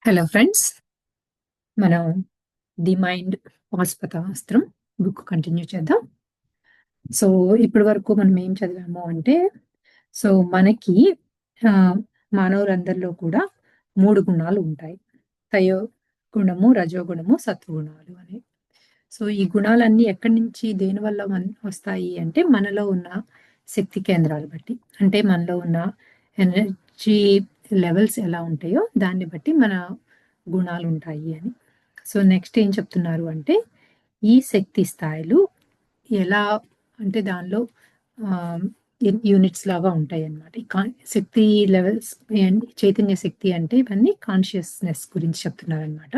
Hello friends. మనం 'the mind పాశుపతాస్త్రం' book continue చేద్దాం. So, ఇప్పటి వరకు మనం ఏం చదివాము అంటే, మనకి మానవులందరిలో కూడా 3 గుణాలు ఉంటాయి. తయో గుణము, రజోగుణము, సత్వగుణాలు అని. ఈ గుణాలన్నీ ఎక్కడి నుంచి దేనివల్ల వస్తాయి అంటే, మనలో ఉన్న శక్తి కేంద్రాలు బట్టి. అంటే మనలో ఉన్న ఎనర్జీ లెవెల్స్ ఎలా ఉంటాయో దాన్ని బట్టి మన గుణాలుంటాయి అని. నెక్స్ట్ ఏం చెప్తున్నారు అంటే, ఈ శక్తి స్థాయిలు ఎలా అంటే దానిలో ఆహ్, యూనిట్స్ లాగా ఉంటాయన్నమాట. ఈ శక్తి లెవెల్స్ ఏంటి, చైతన్య శక్తి అంటే ఇవన్నీ కాన్షియస్‌నెస్ గురించి చెప్తున్నారనమాట.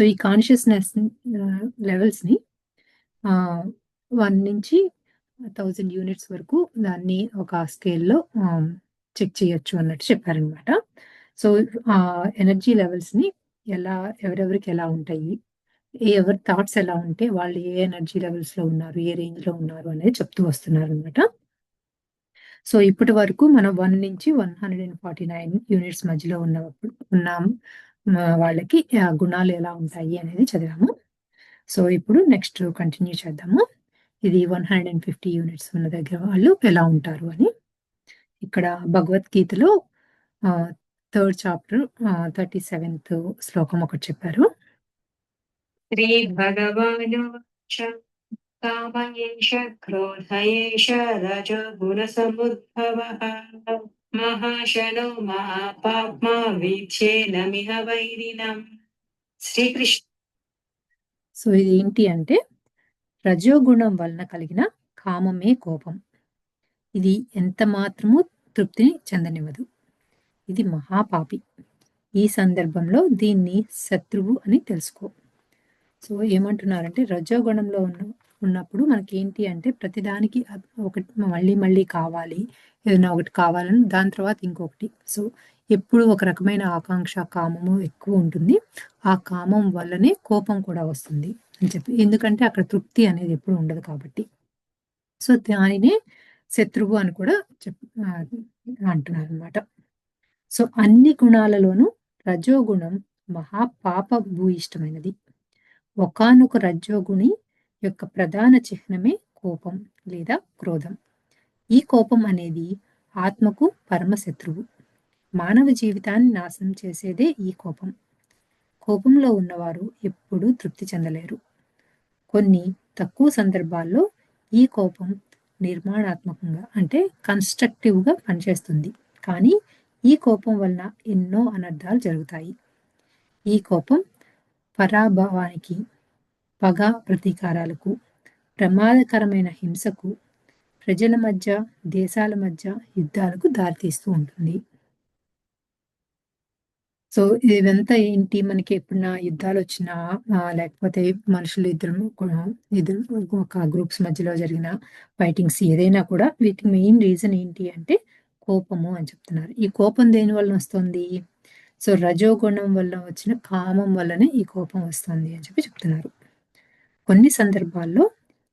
ఈ కాన్షియస్‌నెస్ లెవెల్స్‌ని 1-1000 యూనిట్స్ వరకు దాన్ని ఒక స్కేల్‌లో చెక్ చేయొచ్చు అన్నట్టు చెప్పారనమాట. సో, ఎనర్జీ లెవెల్స్‌ని ఎవరెవరికి ఎలా ఉంటాయి, ఎవరి థాట్స్ ఎలా ఉంటే వాళ్ళు ఏ ఎనర్జీ లెవెల్స్‌లో ఉన్నారు, ఏ రేంజ్‌లో ఉన్నారు అనేది చెప్తూ వస్తున్నారనమాట. ఇప్పటి వరకు మనం 1-149 యూనిట్స్ మధ్యలో ఉన్నాం వాళ్ళకి గుణాలు ఎలా ఉంటాయి అనేది చదివాము. ఇప్పుడు నెక్స్ట్ కంటిన్యూ చేద్దాము. ఇది 150 యూనిట్స్ ఉన్న దగ్గర వాళ్ళు ఎలా ఉంటారు అని. ఇక్కడ భగవద్గీతలో ఆహ్, థర్డ్ చాప్టర్ 37థ్ శ్లోకం ఒకటి చెప్పారు. శ్రీభగవానువాచ కామయేష క్రోధ ఏష రజోగుణసముద్భవః మహాశనో మహాపాప్మా వీథ్యేనమిహ వైరిణం. శ్రీకృష్ణ. ఇది ఏంటి అంటే, రజోగుణం వలన కలిగిన కామమే కోపం. ఇది ఎంత మాత్రము తృప్తిని చెందనివ్వదు. ఇది మహాపాపి. ఈ సందర్భంలో దీన్ని శత్రువు అని తెలుసుకో. ఏమంటున్నారంటే, రజోగుణంలో ఉన్నప్పుడు మనకేంటి అంటే ప్రతిదానికి ఒకటి మళ్ళీ మళ్ళీ కావాలి. ఏదైనా ఒకటి కావాలని దాని తర్వాత ఇంకొకటి. ఎప్పుడు ఒక రకమైన ఆకాంక్ష, కామము ఎక్కువ ఉంటుంది. ఆ కామం వల్లనే కోపం కూడా వస్తుంది అని చెప్పి. ఎందుకంటే అక్కడ తృప్తి అనేది ఎప్పుడు ఉండదు కాబట్టి. దానినే శత్రువు అని కూడా అంటున్నారనమాట. అన్ని గుణాలలోనూ రజోగుణం మహాపాప భూయిష్టమైనది. ఒకానొక రజోగుణి యొక్క ప్రధాన చిహ్నమే కోపం లేదా క్రోధం. ఈ కోపం అనేది ఆత్మకు పరమశత్రువు. మానవ జీవితాన్ని నాశనం చేసేదే ఈ కోపం. కోపంలో ఉన్నవారు ఎప్పుడూ తృప్తి చెందలేరు. కొన్ని తక్కువ సందర్భాల్లో ఈ కోపం నిర్మాణాత్మకంగా అంటే కన్స్ట్రక్టివ్గా పనిచేస్తుంది. కానీ ఈ కోపం వలన ఎన్నో అనర్థాలు జరుగుతాయి. ఈ కోపం పరాభవానికి, పగ ప్రతీకారాలకు, ప్రమాదకరమైన హింసకు, ప్రజల మధ్య, దేశాల మధ్య యుద్ధాలకు దారితీస్తూ ఉంటుంది. ఇదంతా ఏంటి, మనకి ఎప్పుడన్నా యుద్ధాలొచ్చినా లేకపోతే మనుషులు ఇద్దరు ఒక గ్రూప్స్ మధ్యలో జరిగిన ఫైటింగ్స్ ఏదైనా కూడా వీటికి మెయిన్ రీజన్ ఏంటి అంటే కోపము అని చెప్తున్నారు. ఈ కోపం దేని వలన వస్తుంది? రజోగుణం వల్ల వచ్చిన కామం వల్లనే ఈ కోపం వస్తుంది అని చెప్పి చెప్తున్నారు. కొన్ని సందర్భాల్లో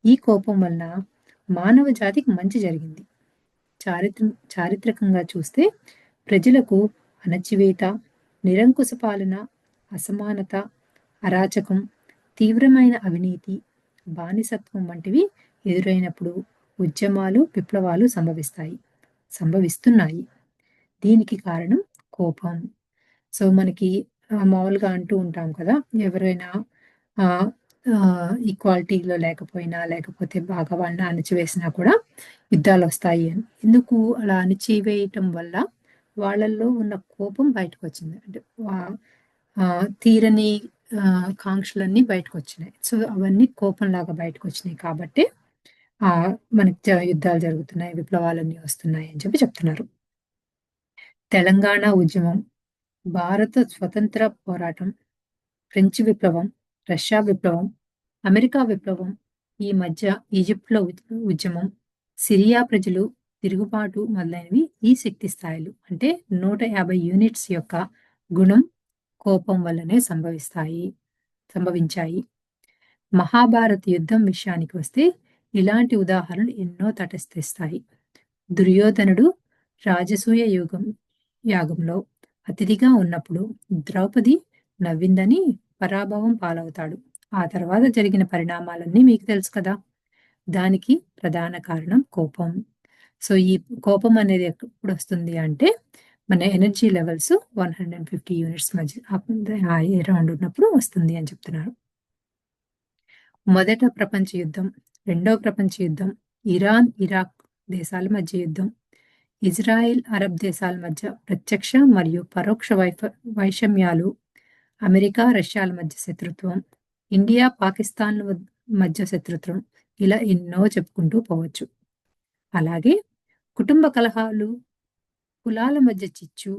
ఈ కోపం వలన మానవ జాతికి మంచి జరిగింది. చారిత్రకంగా చూస్తే ప్రజలకు అణచివేత, నిరంకుశ పాలన, అసమానత, అరాచకం, తీవ్రమైన అవినీతి, బానిసత్వం వంటివి ఎదురైనప్పుడు ఉద్యమాలు, విప్లవాలు సంభవిస్తున్నాయి. దీనికి కారణం కోపం. మనకి మామూలుగా అంటూ ఉంటాం కదా! ఎవరైనా ఈక్వాలిటీలో లేకపోయినా, లేకపోతే బాగా వాళ్ళని అణచివేసినా కూడా యుద్ధాలొస్తాయి అని. ఎందుకు అలా అణచివేయటం వల్ల వాళ్ళల్లో ఉన్న కోపం బయటకొచ్చింది. అంటే తీరని కాంక్షలన్నీ బయటకొచ్చినాయి. అవన్నీ కోపంలాగా బయటకొచ్చినాయి కాబట్టే మనకి యుద్ధాలు జరుగుతున్నాయి, విప్లవాలన్నీ వస్తున్నాయి అని చెప్పి చెప్తున్నారు. తెలంగాణ ఉద్యమం, భారత స్వతంత్ర పోరాటం, ఫ్రెంచ్ విప్లవం, రష్యా విప్లవం, అమెరికా విప్లవం, ఈ మధ్య ఈజిప్ట్‌లో ఉద్యమం, సిరియా ప్రజలు తిరుగుబాటు మొదలైనవి ఈ శక్తి స్థాయిలు అంటే 150 యూనిట్స్ యొక్క గుణం, కోపం వల్లనే సంభవించాయి. మహాభారత యుద్ధం విషయానికి వస్తే ఇలాంటి ఉదాహరణలు ఎన్నో తటస్థిస్తాయి. దుర్యోధనుడు రాజసూయ యాగంలో అతిథిగా ఉన్నప్పుడు ద్రౌపది నవ్విందని పరాభవం పాలవుతాడు. ఆ తర్వాత జరిగిన పరిణామాలన్నీ మీకు తెలుసు కదా. దానికి ప్రధాన కారణం కోపం. సో ఈ కోపం అనేది ఎప్పుడు వస్తుంది అంటే మన ఎనర్జీ లెవెల్స్ 150 యూనిట్స్ మధ్య అరౌండ్ ఉన్నప్పుడు వస్తుంది అని చెప్తున్నారు. మొదట ప్రపంచ యుద్ధం, రెండవ ప్రపంచ యుద్ధం, ఇరాన్ ఇరాక్ దేశాల మధ్య యుద్ధం, ఇజ్రాయెల్ అరబ్ దేశాల మధ్య ప్రత్యక్ష మరియు పరోక్ష వైషమ్యాలు, అమెరికా రష్యాల మధ్య శత్రుత్వం, ఇండియా పాకిస్తాన్ల మధ్య శత్రుత్వం, ఇలా ఎన్నో చెప్పుకుంటూ పోవచ్చు. అలాగే కుటుంబ కలహాలు, కులాల మధ్య చిచ్చు,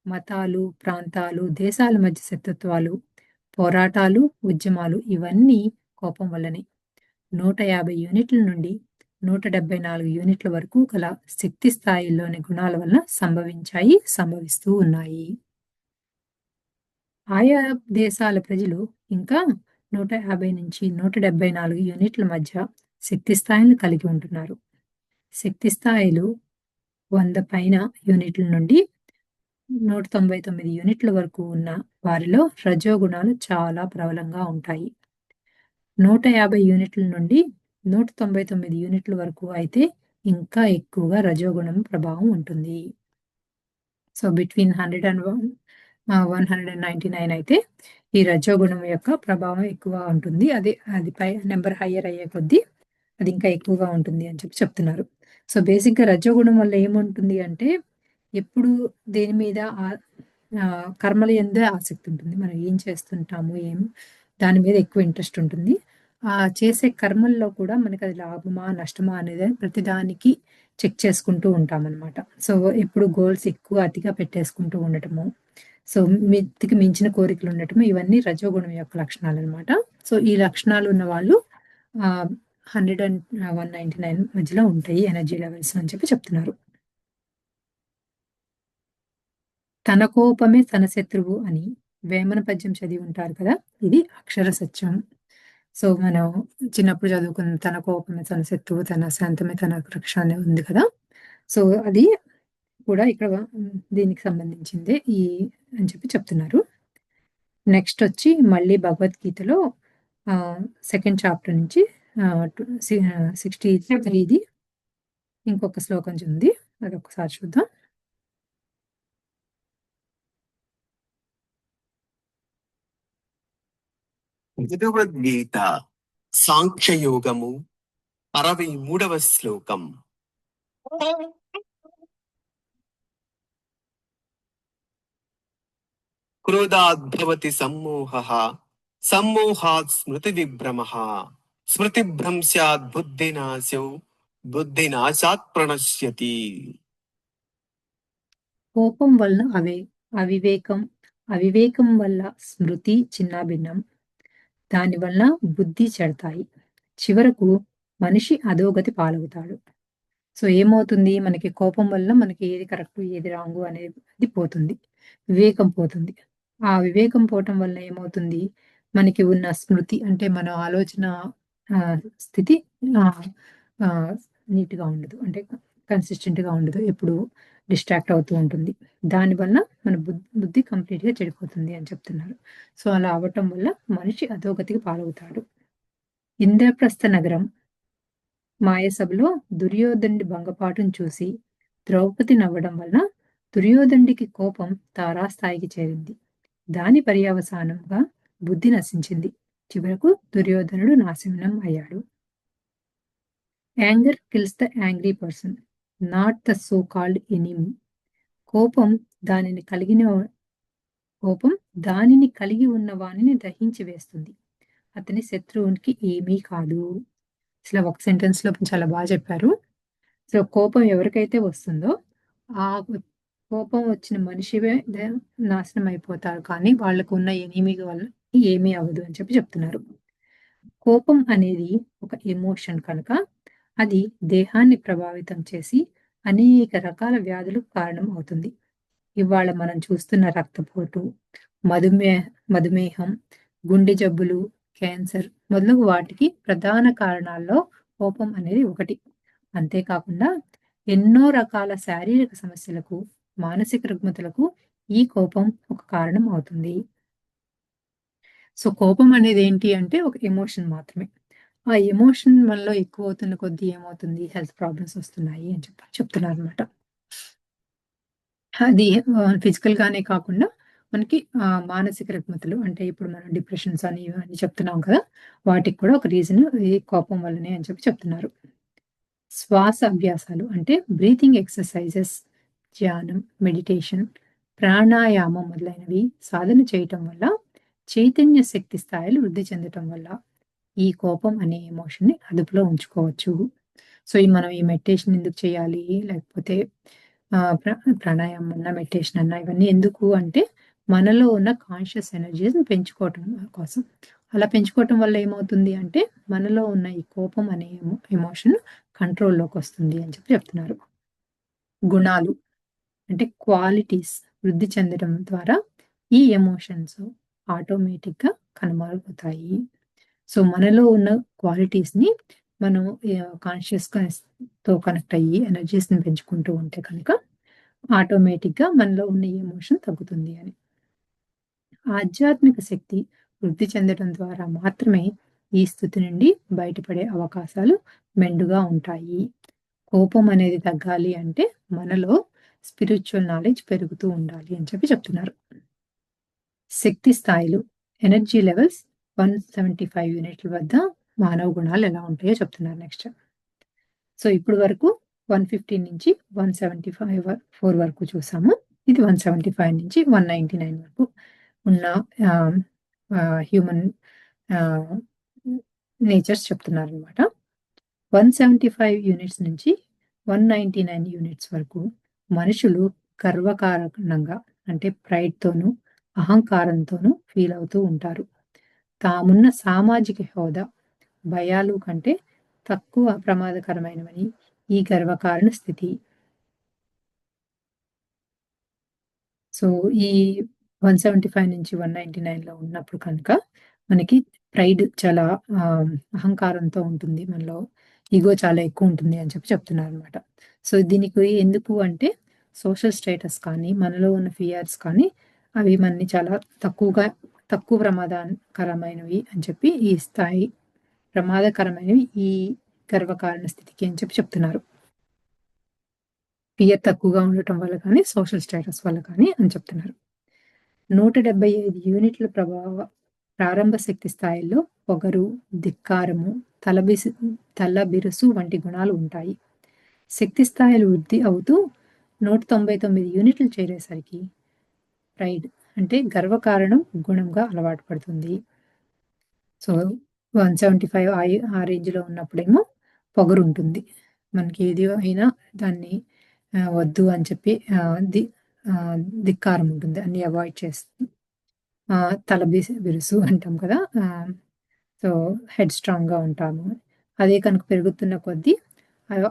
మతాలు, ప్రాంతాలు, దేశాల మధ్య శత్రుత్వాలు, పోరాటాలు, ఉద్యమాలు ఇవన్నీ కోపం వల్లనే. 150 యూనిట్ల నుండి 174 యూనిట్ల వరకు గల శక్తి స్థాయిల్లోని గుణాల వలన సంభవిస్తూ ఉన్నాయి. ఆయా దేశాల ప్రజలు ఇంకా 150 నుంచి 174 యూనిట్ల మధ్య శక్తి స్థాయిలను కలిగి ఉంటున్నారు. శక్తి స్థాయిలు 100 పైన యూనిట్ల నుండి 199 యూనిట్ల వరకు ఉన్న వారిలో రజోగుణాలు చాలా ప్రబలంగా ఉంటాయి. 150 యూనిట్ల నుండి 199 యూనిట్ల వరకు అయితే ఇంకా ఎక్కువగా రజోగుణం ప్రభావం ఉంటుంది. సో బిట్వీన్ 100 అండ్ 199 అయితే ఈ రజోగుణం యొక్క ప్రభావం ఎక్కువ ఉంటుంది. అది పై నెంబర్ హయ్యర్ అయ్యే కొద్దీ అది ఇంకా ఎక్కువగా ఉంటుంది అని చెప్తున్నారు. సో బేసిక్గా రజోగుణం వల్ల ఏముంటుంది అంటే ఎప్పుడు దేని మీద కర్మల యందే ఆసక్తి ఉంటుంది. మనం ఏం చేస్తుంటాము దాని మీద ఎక్కువ ఇంట్రెస్ట్ ఉంటుంది. చేసే కర్మల్లో కూడా మనకి అది లాభమా నష్టమా అనేది ప్రతిదానికి చెక్ చేసుకుంటూ ఉంటామన్నమాట. సో ఎప్పుడు గోల్స్ ఎక్కువ అతిగా పెట్టేసుకుంటూ ఉండటము, సో మితికి మించిన కోరికలు ఉండటము, ఇవన్నీ రజోగుణం యొక్క లక్షణాలు అనమాట. సో ఈ లక్షణాలు ఉన్న వాళ్ళు 100 అండ్ 199 మధ్యలో ఉంటాయి ఎనర్జీ లెవెల్స్ అని చెప్తున్నారు. తన కోపమే తన శత్రువు అని వేమన పద్యం చదివి ఉంటారు కదా. ఇది అక్షర సత్యం. సో మనం చిన్నప్పుడు చదువుకున్న తన కోపమే తన శత్రువు, తన శాంతమే తన రక్ష అని ఉంది కదా. సో అది కూడా ఇక్కడ దీనికి సంబంధించిందే అని చెప్తున్నారు. నెక్స్ట్ వచ్చి మళ్ళీ భగవద్గీతలో సెకండ్ చాప్టర్ నుంచి 63ది ఇంకొక శ్లోకం ఉంది. అది ఒకసారి చూద్దాం. భగవద్గీత సాంఖ్యయోగము 63వ శ్లోకం. క్రోధాద్భవతి సమ్మోహః, సమ్మోహాత్ స్మృతి విభ్రమః, స్మృతిభ్రంశాత్ బుద్ధినాశో, బుద్ధినాశాత్ ప్రణశ్యతి. కోపం వలన అవివేకం, అవివేకం వల్ల స్మృతి చిన్నాభిన్నం, దానివల్ల బుద్ధి చెడతాయి, చివరకు మనిషి అధోగతి పాలవుతాడు. సో ఏమవుతుంది, మనకి కోపం వల్ల మనకి ఏది కరెక్ట్ ఏది రాంగు అనేది పోతుంది, వివేకం పోతుంది. ఆ వివేకం పోవటం వల్ల ఏమవుతుంది, మనకి ఉన్న స్మృతి అంటే మన ఆలోచన స్థితి నీట్గా ఉండదు, అంటే కన్సిస్టెంట్గా ఉండదు, ఎప్పుడు డిస్ట్రాక్ట్ అవుతూ ఉంటుంది. దానివల్ల మన బుద్ధి కంప్లీట్గా చెడిపోతుంది అని చెప్తున్నారు. సో అలా అవ్వటం వల్ల మనిషి అధోగతికి పాలవుతాడు. ఇంద్రప్రస్థ నగరం మాయసభలో దుర్యోధనుడి భంగపాటును చూసి ద్రౌపది నవ్వడం వలన దుర్యోధనుడికి కోపం తారాస్థాయికి చేరింది. దాని పర్యవసానంగా బుద్ధి నశించింది. చివరకు దుర్యోధనుడు నాశనం అయ్యాడు. Anger kills the angry person, not the so called enemy. కోపం దానిని కలిగి ఉన్న వానిని దహించి వేస్తుంది, అతని శత్రువునికి ఏమీ కాదు. అసలు ఒక సెంటెన్స్ లో చాలా బాగా చెప్పారు. సో కోపం ఎవరికైతే వస్తుందో ఆ కోపం వచ్చిన మనిషివే నాశనం అయిపోతారు, కానీ వాళ్ళకు ఉన్న ఎనిమి వల్ల ఏమీ అవ్వదు అని చెప్తున్నారు. కోపం అనేది ఒక ఎమోషన్ కనుక అది దేహాన్ని ప్రభావితం చేసి అనేక రకాల వ్యాధులకు కారణం అవుతుంది. ఇవాళ మనం చూస్తున్న రక్తపోటు, మధుమేహం, గుండె జబ్బులు, క్యాన్సర్ మొదలగు వాటికి ప్రధాన కారణాల్లో కోపం అనేది ఒకటి. అంతేకాకుండా ఎన్నో రకాల శారీరక సమస్యలకు, మానసిక రుగ్మతలకు ఈ కోపం ఒక కారణం అవుతుంది. సో కోపం అనేది ఏంటి అంటే ఒక ఎమోషన్ మాత్రమే. ఆ ఎమోషన్ మనలో ఎక్కువ అవుతున్న కొద్దీ ఏమవుతుంది, హెల్త్ ప్రాబ్లమ్స్ వస్తున్నాయి అని చెప్తున్నారనమాట. అది ఫిజికల్‌గానే కాకుండా మనకి మానసిక రుగ్మతలు అంటే ఇప్పుడు మనం డిప్రెషన్స్ అని ఇవన్నీ చెప్తున్నాం కదా! వాటికి కూడా ఒక రీజన్ ఈ కోపం వల్లనే అని చెప్తున్నారు. శ్వాస అభ్యాసాలు అంటే బ్రీతింగ్ ఎక్సర్‌సైజెస్, ధ్యానం, మెడిటేషన్, ప్రాణాయామం మొదలైనవి సాధన చేయటం వల్ల చైతన్య శక్తి స్థాయిలు వృద్ధి చెందటం వల్ల ఈ కోపం అనే ఎమోషన్‌ని అదుపులో ఉంచుకోవచ్చు. సో, మనం ఈ మెడిటేషన్ ఎందుకు చేయాలి? లేకపోతే ప్రాణాయామం అన్నా, మెడిటేషన్ అన్నా ఇవన్నీ ఎందుకు అంటే మనలో ఉన్న కాన్షియస్ ఎనర్జీస్‌ని పెంచుకోవటం కోసం. అలా పెంచుకోవటం వల్ల ఏమవుతుంది అంటే మనలో ఉన్న ఈ కోపం అనే ఎమోషన్ కంట్రోల్‌లోకొస్తుంది అని చెప్తున్నారు. గుణాలు అంటే క్వాలిటీస్ వృద్ధి చెందడం ద్వారా ఈ ఎమోషన్స్ ఆటోమేటిక్‌గా కనుమరుగవుతాయి. సో, మనలో ఉన్న క్వాలిటీస్‌ని మనం కాన్షియస్‌తో కనెక్ట్ అయ్యి ఎనర్జీస్‌ని పెంచుకుంటూ ఉంటే కనుక ఆటోమేటిక్‌గా మనలో ఉన్న ఈ ఎమోషన్ తగ్గుతుంది అని. ఆధ్యాత్మిక శక్తి వృద్ధి చెందడం ద్వారా మాత్రమే ఈ స్థితి నుండి బయటపడే అవకాశాలు మెండుగా ఉంటాయి. కోపం అనేది తగ్గాలి అంటే మనలో స్పిరిచ్యువల్ నాలెడ్జ్ పెరుగుతూ ఉండాలి అని చెప్తున్నారు. శక్తి స్థాయిలు ఎనర్జీ లెవెల్స్ 175 యూనిట్ల వద్ద మానవ గుణాలు ఎలా ఉంటాయో చెప్తున్నారు నెక్స్ట్. సో, ఇప్పుడు వరకు 115 నుంచి 174 వరకు చూసాము. ఇది 175 నుంచి 199 వరకు ఉన్న ఆహ్, ఆహ్, హ్యూమన్ ఆహ్, నేచర్స్ చెప్తున్నారనమాట. 175 యూనిట్స్ నుంచి 199 యూనిట్స్ వరకు మనుషులు గర్వకారణంగా అంటే ప్రైడ్‌తోనూ, అహంకారంతోనూ ఫీల్ అవుతూ ఉంటారు. తామున్న సామాజిక హోదా, భయాలు కంటే తక్కువ ప్రమాదకరమైనవని ఈ గర్వకారణ స్థితి. సో, ఈ 175 నుంచి 199లో ఉన్నప్పుడు కనుక మనకి ప్రైడ్ చాలా అహంకారంతో ఉంటుంది మనలో. ఇగో చాలా ఎక్కువుంటుంది అని చెప్తున్నారనమాట. సో, దీనికి ఎందుకు అంటే సోషల్ స్టేటస్ కానీ, మనలో ఉన్న ఫియర్స్ కానీ అవి మనని చాలా తక్కువ ప్రమాదకరమైనవి అని చెప్పి ఈ స్థాయి ప్రమాదకరమైనవి ఈ గర్వకారణ స్థితికి అని చెప్తున్నారు. ఫియర్ తక్కువగా ఉండటం వల్ల కానీ, సోషల్ స్టేటస్ వల్ల కానీ అని చెప్తున్నారు. 175 యూనిట్ల ప్రారంభ శక్తి స్థాయిల్లో పొగరు, ధిక్కారము, తలబిరుసు వంటి గుణాలు ఉంటాయి. శక్తి స్థాయిలు వృద్ధి అవుతూ 199 యూనిట్లు చేరేసరికి ప్రైడ్ అంటే గర్వకారణం గుణంగా అలవాటు పడుతుంది. సో, 175 ఆ రేంజ్‌లో ఉన్నప్పుడేమో పొగరుంటుంది. మనకి ఏది అయినా దాన్ని వద్దు అని చెప్పి ధిక్కారం ఉంటుంది. అన్నీ అవాయిడ్ చేస్తూ తల బిరుసు అంటాం కదా! సో, హెడ్ స్ట్రాంగ్‌గా ఉంటాము. అదే కనుక పెరుగుతున్న కొద్దీ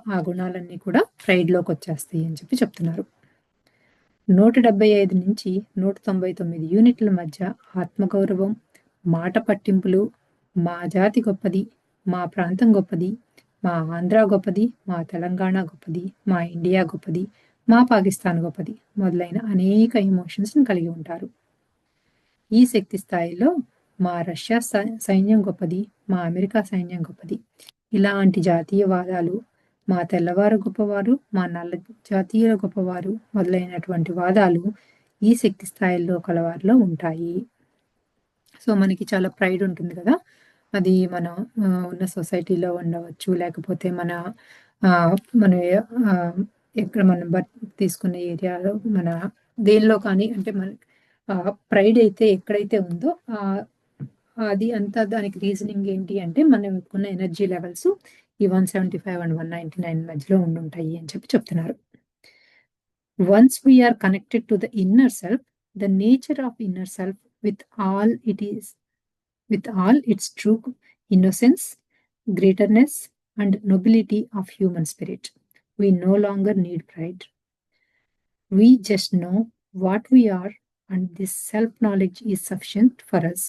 ఆ గుణాలన్నీ కూడా ప్రైడ్‌లోకొచ్చేస్తాయి అని చెప్తున్నారు. 175 నుంచి 199 యూనిట్ల మధ్య ఆత్మగౌరవం, మాట పట్టింపులు, మా జాతి గొప్పది, మా ప్రాంతం గొప్పది, మా ఆంధ్ర గొప్పది, మా తెలంగాణ గొప్పది, మా ఇండియా గొప్పది, మా పాకిస్తాన్ గొప్పది మొదలైన అనేక ఎమోషన్స్‌ని కలిగి ఉంటారు. ఈ శక్తి స్థాయిలో మా రష్యా సైన్యం గొప్పది, మా అమెరికా సైన్యం గొప్పది. ఇలాంటి జాతీయవాదాలు, మా తెల్లవారు గొప్పవారు, మా నల్ల జాతీయుల గొప్పవారు మొదలైనటువంటి వాదాలు ఈ శక్తి స్థాయిల్లో కలవారిలో ఉంటాయి. సో, మనకి చాలా ప్రైడ్ ఉంటుంది కదా! అది మనం ఉన్న సొసైటీలో ఉండవచ్చు. లేకపోతే మన ఎక్కడ మనం తీసుకున్న ఏరియాలో దేనిలో కానీ అంటే ప్రైడ్ అయితే ఎక్కడైతే ఉందో అది అంతా దానికి రీజనింగ్ ఏంటి అంటే మనకున్న ఎనర్జీ లెవెల్స్ ఈ 175 అండ్ 199 మధ్యలో ఉండుంటాయి అని చెప్తున్నారు. Once we are connected to the inner self, the nature of inner self with all its true innocence, greatness, and nobility of human spirit, we no longer need pride. We just know what we are, and this self-knowledge is sufficient for us.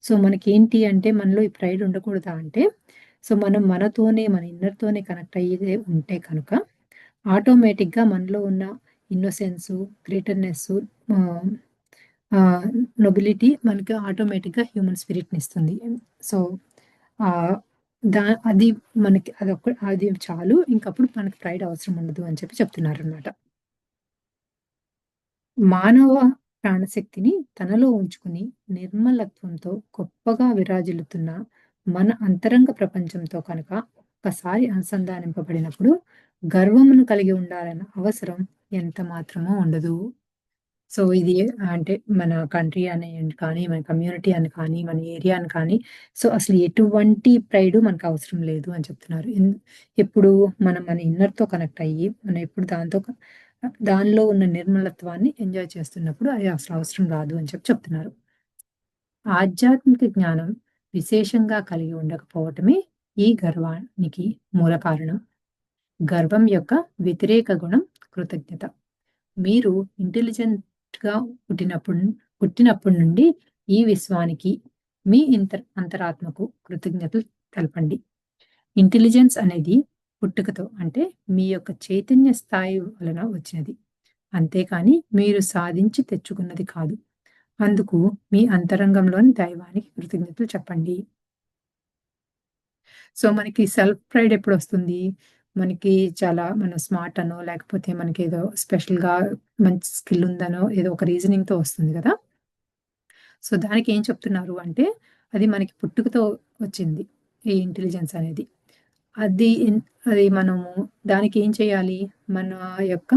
So, మనకేంటి అంటే మనలో ఈ pride ఉండకూడదా అంటే, so, మనం మనతోనే మన ఇన్నర్‌తోనే connect అయ్యేదే ఉంటే కనుక ఆటోమేటిక్‌గా మనలో ఉన్న ఇన్నోసెన్సు, గ్రేటర్‌నెస్సు, ఆహ్, నొబిలిటీ మనకి ఆటోమేటిక్‌గా హ్యూమన్ స్పిరిట్‌ని ఇస్తుంది. సో, ఆహ్, అది మనకి అది చాలు. ఇంకప్పుడు మనకి ప్రైడ్ అవసరం ఉండదు అని చెప్తున్నారనమాట. మానవ ప్రాణశక్తిని తనలో ఉంచుకుని నిర్మలత్వంతో గొప్పగా విరాజిల్లుతున్న మన అంతరంగ ప్రపంచంతో కనుక ఒక్కసారి అనుసంధానింపబడినప్పుడు గర్వమును కలిగి ఉండాలన్న అవసరం ఎంత మాత్రమూ ఉండదు. సో, ఇది అంటే మన కంట్రీ అని కానీ, మన కమ్యూనిటీ అని కానీ, మన ఏరియా అని కానీ, సో, అసలు ఎటువంటి ప్రైడు మనకవసరం లేదు అని చెప్తున్నారు. ఎప్పుడు మనం మన ఇన్నర్‌తో కనెక్ట్ అయ్యి, మనం ఎప్పుడు దానిలో ఉన్న నిర్మలత్వాన్ని ఎంజాయ్ చేస్తున్నప్పుడు అది అసలు అవసరం రాదు అని చెప్తున్నారు. ఆధ్యాత్మిక జ్ఞానం విశేషంగా కలిగి ఉండకపోవటమే ఈ గర్వానికి మూల కారణం. గర్వం యొక్క వ్యతిరేక గుణం కృతజ్ఞత. మీరు ఇంటెలిజెంట్‌గా పుట్టినప్పటి నుండి ఈ విశ్వానికి, మీ అంతరాత్మకు కృతజ్ఞతలు తెలపండి. ఇంటెలిజెన్స్ అనేది పుట్టుకతో అంటే మీ యొక్క చైతన్య స్థాయి వలన వచ్చినది. అంతేకాని మీరు సాధించి తెచ్చుకున్నది కాదు. అందుకు మీ అంతరంగంలోని దైవానికి కృతజ్ఞతలు చెప్పండి. సో, మనకి సెల్ఫ్ ప్రైడ్ ఎప్పుడొస్తుంది? మనకి చాలా మనం స్మార్ట్ అనో, లేకపోతే మనకేదో స్పెషల్‌గా మంచి స్కిల్ ఉందనో, ఏదో ఒక రీజనింగ్‌తో వస్తుంది గదా! సో, దానికేం చెప్తున్నారు అంటే, అది మనకి పుట్టుకతో వచ్చింది. ఈ ఇంటెలిజెన్స్ అనేది. అది ఇన్ అది మనము దానికేం చేయాలి? మన యొక్క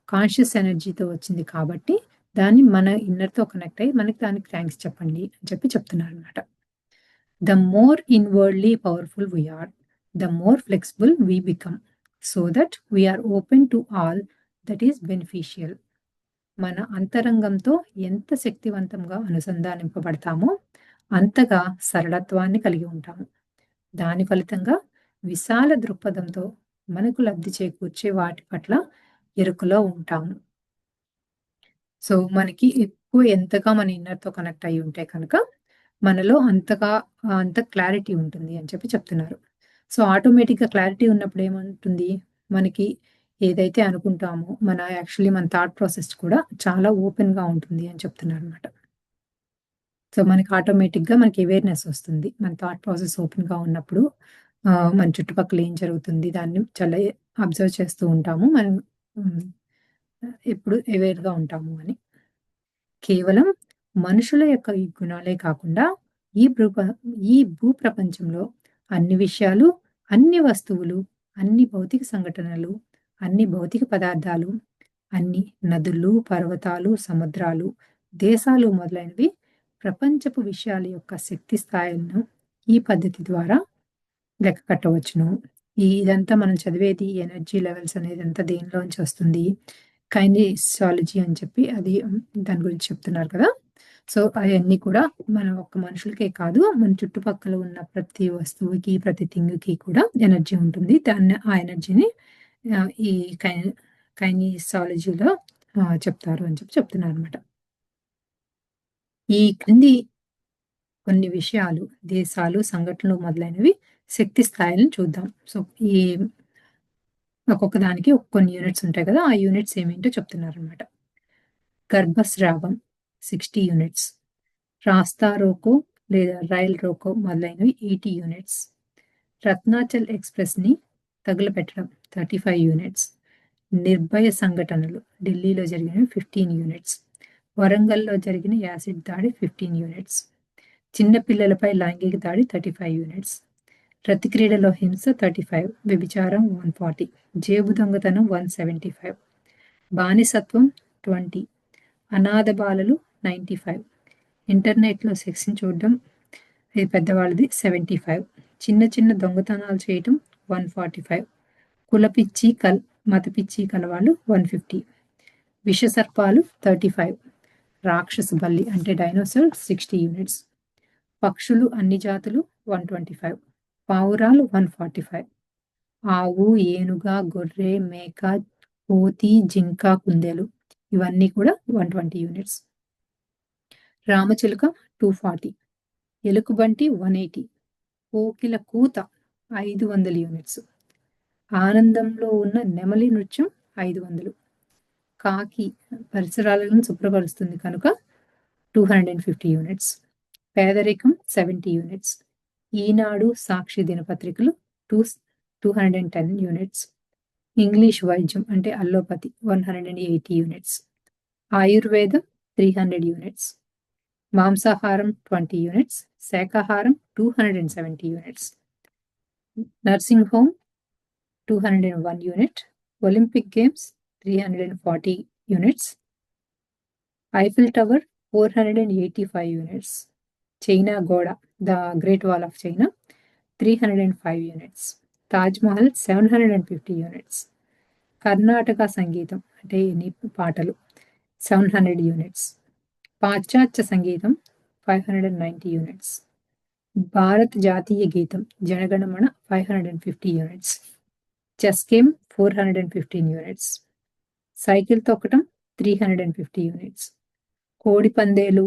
కాన్షియస్ ఎనర్జీతో వచ్చింది కాబట్టి, దాన్ని మన ఇన్నర్‌తో కనెక్ట్ అయ్యి, దానికి థాంక్స్ చెప్పండి అని చెప్తున్నారనమాట. The more inwardly powerful we are, the more flexible we become, so that we are open to all that is beneficial. మన అంతరంగంతో ఎంత శక్తివంతంగా అనుసంధానింపబడతామో, అంతగా సరళత్వాన్ని కలిగి ఉంటాము. దాని ఫలితంగా విశాల దృక్పథంతో మనకు లబ్ధి చేకూర్చే వాటి పట్ల ఎరుకలో ఉంటాము. సో, మనకి ఎక్కువ ఎంతగా మన ఇన్నర్‌తో కనెక్ట్ అయ్యి ఉంటే కనుక, మనలో అంత క్లారిటీ ఉంటుంది అని చెప్తున్నారు. సో, ఆటోమేటిక్‌గా క్లారిటీ ఉన్నప్పుడు ఏముంటుంది? మనకి ఏదైతే అనుకుంటామో, మన థాట్ ప్రాసెస్ కూడా చాలా ఓపెన్‌గా ఉంటుంది అని చెప్తున్నారనమాట. సో, మనకి ఆటోమేటిక్‌గా మనకి అవేర్‌నెస్ వస్తుంది. మన థాట్ ప్రాసెస్ ఓపెన్‌గా ఉన్నప్పుడు మన చుట్టుపక్కల ఏం జరుగుతుంది, దాన్ని చాలా అబ్జర్వ్ చేస్తూ ఉంటాము. హ్మ్. ఎప్పుడు అవేర్‌గా ఉంటాము అని. కేవలం మనుషుల యొక్క ఈ గుణాలే కాకుండా ఈ భృప ఈ భూప్రపంచంలో అన్ని విషయాలు, అన్ని వస్తువులు, అన్ని భౌతిక సంఘటనలు, అన్ని భౌతిక పదార్థాలు, అన్ని నదులు, పర్వతాలు, సముద్రాలు, దేశాలు మొదలైనవి ప్రపంచపు విషయాల యొక్క శక్తి స్థాయిలను ఈ పద్ధతి ద్వారా లెక్క కట్టవచ్చును. ఇదంతా మనం చదివేది ఎనర్జీ లెవెల్స్ అనేదంతా దేనిలోంచి వస్తుంది? కైనెసాలజీ అని చెప్పి అది దాని గురించి చెప్తున్నారు కదా! సో, అయన్నీ కూడా మన ఒక్క మనుషులకే కాదు, మన చుట్టుపక్కల ఉన్న ప్రతి వస్తువుకి, ప్రతి థింగ్‌కి కూడా ఎనర్జీ ఉంటుంది. ఆ ఎనర్జీని ఈ కైనెసాలజీలో చెప్తారు అని చెప్తున్నారనమాట. ఈ క్రింది కొన్ని విషయాలు, దేశాలు, సంఘటనలు మొదలైనవి శక్తి స్థాయిలను చూద్దాం. సో, ఈ ఒక్కొక్క దానికి కొన్ని యూనిట్స్ ఉంటాయి కదా! ఆ యూనిట్స్ ఏమేంటో చెప్తున్నారనమాట. గర్భస్రావం 60 యూనిట్స్. రాస్తా రోకో లేదా రైల్ రోకో మొదలైనవి 80 యూనిట్స్. రత్నాచల్ ఎక్స్‌ప్రెస్‌ని తగులపెట్టడం 35 యూనిట్స్. నిర్భయ సంఘటనలు ఢిల్లీలో జరిగినవి 15 యూనిట్స్. వరంగల్‌లో జరిగిన యాసిడ్ దాడి 15 యూనిట్స్. చిన్న పిల్లలపై లైంగిక దాడి 35 యూనిట్స్. రతి క్రీడలో హింస 35, వ్యభిచారం 140, జేబు దొంగతనం 175, బానిసత్వం 20, అనాథ బాలలు 95, ఇంటర్నెట్‌లో సెక్స్‌ని చూడడం ఇది పెద్దవాళ్ళది 75, చిన్న చిన్న దొంగతనాలు చేయటం 145, కులపిచ్చి మతపిచ్చి కలవాళ్ళు 150, విషసర్పాలు 35, రాక్షస బల్లి అంటే డైనోసార్ 60 యూనిట్స్. పక్షులు అన్ని జాతులు 125, పావురాలు 145, ఆవు, ఏనుగ, గొర్రె, మేక, కోతి, జింక, కుందేలు ఇవన్నీ కూడా 120 యూనిట్స్. రామచిలుక 240, ఎలుగుబంటి 180, కోకిల కూత 500 యూనిట్స్. ఆనందంలో ఉన్న నెమలి నృత్యం 500, కాకి పరిసరాలను శుభ్రపరుస్తుంది కనుక 250 యూనిట్స్. పేదరికం 70 యూనిట్స్. ఈనాడు, సాక్షి దినపత్రికలు 210 యూనిట్స్. ఇంగ్లీష్ వైద్యం అంటే అల్లోపతి 180 యూనిట్స్. ఆయుర్వేదం 300 యూనిట్స్. మాంసాహారం 20 యూనిట్స్. శాకాహారం 270 units. Nursing home 201 unit. Olympic games 340 units. Eiffel tower 485 units. China గోడ the great wall of China 305 units. Taj Mahal 750 units. Karnataka సంగీతం అంటే ఎన్ని పాటలు 700 యూనిట్స్. పాశ్చాత్య సంగీతం 590 యూనిట్స్. భారత జాతీయ గీతం Janaganamana 550 units. Chess game 415 units. Cycle తొక్కటం 350 యూనిట్స్. కోడి పందేలు,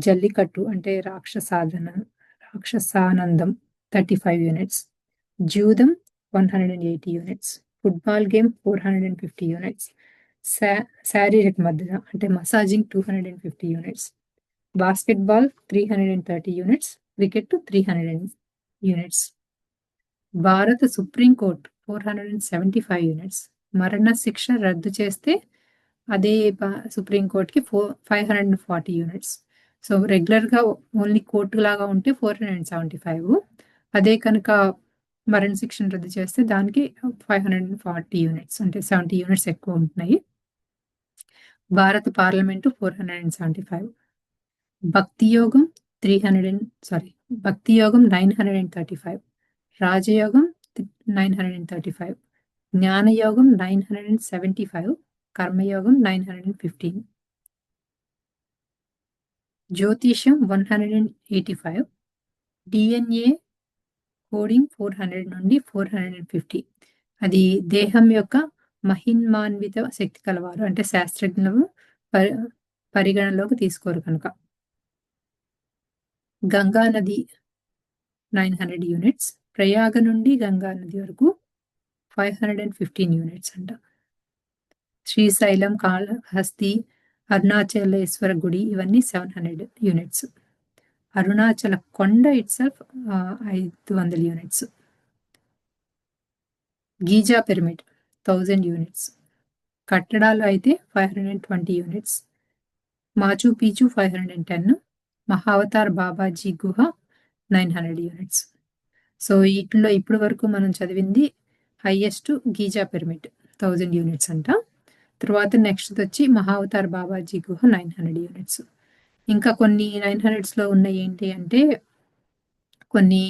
జల్లికట్టు అంటే రాక్షసానందం 35 యూనిట్స్. జూదం 180 యూనిట్స్. Football game 450 units. శారీరక మద్దతు అంటే massaging 250 units. Basketball 330 units. Cricket 300 units. భారత సుప్రీంకోర్టు 475 యూనిట్స్. మరణ శిక్ష రద్దు చేస్తే అదే సుప్రీంకోర్టుకి 540 యూనిట్స్. సో రెగ్యులర్గా ఓన్లీ కోర్టు లాగా ఉంటే 475. అదే కనుక మరణ శిక్షను రద్దు చేస్తే దానికి 540 యూనిట్స్ అంటే 70 యూనిట్స్ ఎక్కువ ఉంటున్నాయి. భారత పార్లమెంటు 475. భక్తి యోగం 935. రాజయోగం 935. జ్ఞానయోగం 975. కర్మయోగం 915. జ్యోతిషం 185. డిఎన్ఏ కోడింగ్ 400 నుండి 450. అది దేహం యొక్క మహిన్మాన్విత శక్తి కలవారు అంటే శాస్త్రజ్ఞులు పరిగణలోకి తీసుకోరు కనుక. గంగా నది 900 యూనిట్స్. ప్రయాగ నుండి గంగా నది వరకు 515 యూనిట్స్ అంట. శ్రీశైలం, కాళహస్తి, అరుణాచలేశ్వర గుడి ఇవన్నీ 700 యూనిట్స్. అరుణాచల కొండ itself 500 units. Giza pyramid 1000 units. కట్టడాలు అయితే 520 యూనిట్స్. మాచు పీచు 510. మహావతార్ బాబాజీ గుహ 900 యూనిట్స్. సో వీటిలో ఇప్పటి వరకు మనం చదివింది హైయెస్ట్ గీజా పిరమిడ్ 1000 యూనిట్స్ అంట. తర్వాత నెక్స్ట్ వచ్చి మహావతార్ బాబాజీ గుహ 900 యూనిట్స్. ఇంకా కొన్ని 900స్లో ఉన్నాయి ఏంటి అంటే కొన్ని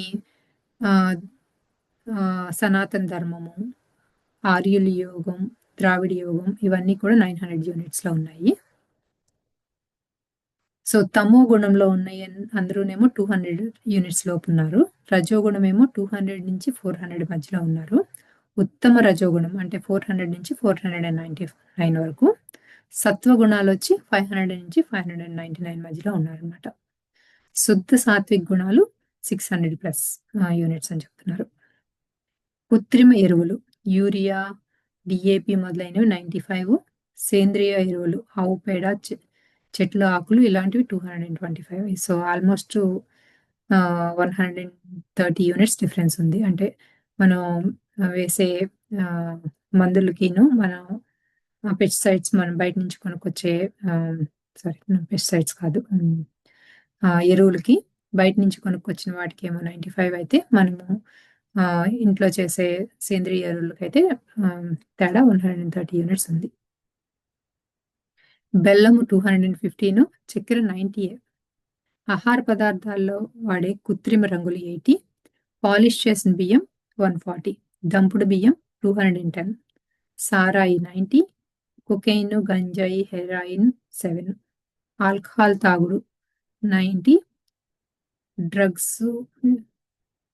సనాతన ధర్మము, ఆర్యుల యోగం, ద్రావిడ యోగం ఇవన్నీ కూడా 900 యూనిట్స్లో ఉన్నాయి. సో తమో గుణంలో ఉన్నాయి అందరూనేమో 200 యూనిట్స్ లోపు ఉన్నారు. రజోగుణం ఏమో 200 నుంచి 400 మధ్యలో ఉన్నారు. ఉత్తమ రజోగుణం అంటే 400 నుంచి 499 వరకు. సత్వగుణాలు వచ్చి 500 నుంచి 599 మధ్యలో ఉన్నారనమాట. శుద్ధ సాత్విక గుణాలు 600+ యూనిట్స్ అని చెప్తున్నారు. కృత్రిమ ఎరువులు యూరియా, డిఏపి మొదలైనవి 95. సేంద్రియ ఎరువులు ఆవు పేడ, చెట్ల ఆకులు ఇలాంటివి 225. సో ఆల్మోస్ట్ 130 యూనిట్స్ డిఫరెన్స్ ఉంది. అంటే మనం వేసే మందులకిను మనం పెస్టిసైడ్స్ మనం బయట నుంచి కొనుక్కొచ్చే పెస్టిసైడ్స్ కాదు ఎరువులకి బయట నుంచి కొనుక్కొచ్చిన వాటికి ఏమో 95 అయితే మనము ఇంట్లో చేసే సేంద్రియ ఎరువులకి అయితే తేడా 130 యూనిట్స్ ఉంది. బెల్లము 215, చక్కెర 90. ఆహార పదార్థాల్లో వాడే కృత్రిమ రంగులు 80. పాలిష్ చేసిన బియ్యం 140. దంపుడు బియ్యం 210. సారాయి 90. కొకైన్, గంజాయి, హెరాయిన్ 7. ఆల్కహాల్ తాగుడు 90. డ్రగ్స్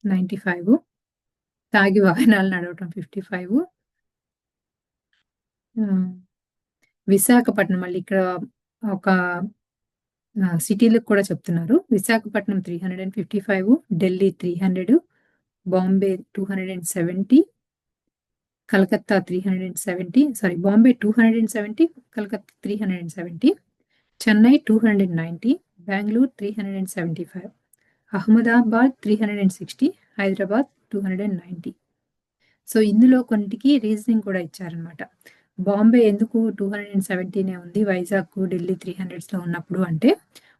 95. తాగి వాహనాలు నడవటం 55. విశాఖపట్నం మళ్ళీ ఇక్కడ ఒక సిటీలకు కూడా చెప్తున్నారు. విశాఖపట్నం 355, ఢిల్లీ 300, బాంబే 270, కలకత్తా 370, సారీ బాంబే 270, కలకత్తా 370, చెన్నై 290, బెంగళూరు 375, అహ్మదాబాద్ 360, హైదరాబాద్ 290. సో ఇందులో కొన్నిటికి రీజనింగ్ కూడా ఇచ్చారనమాట. బాంబే ఎందుకు 270నే ఉంది, వైజాగ్ ఢిల్లీ 300స్లో ఉన్నప్పుడు అంటే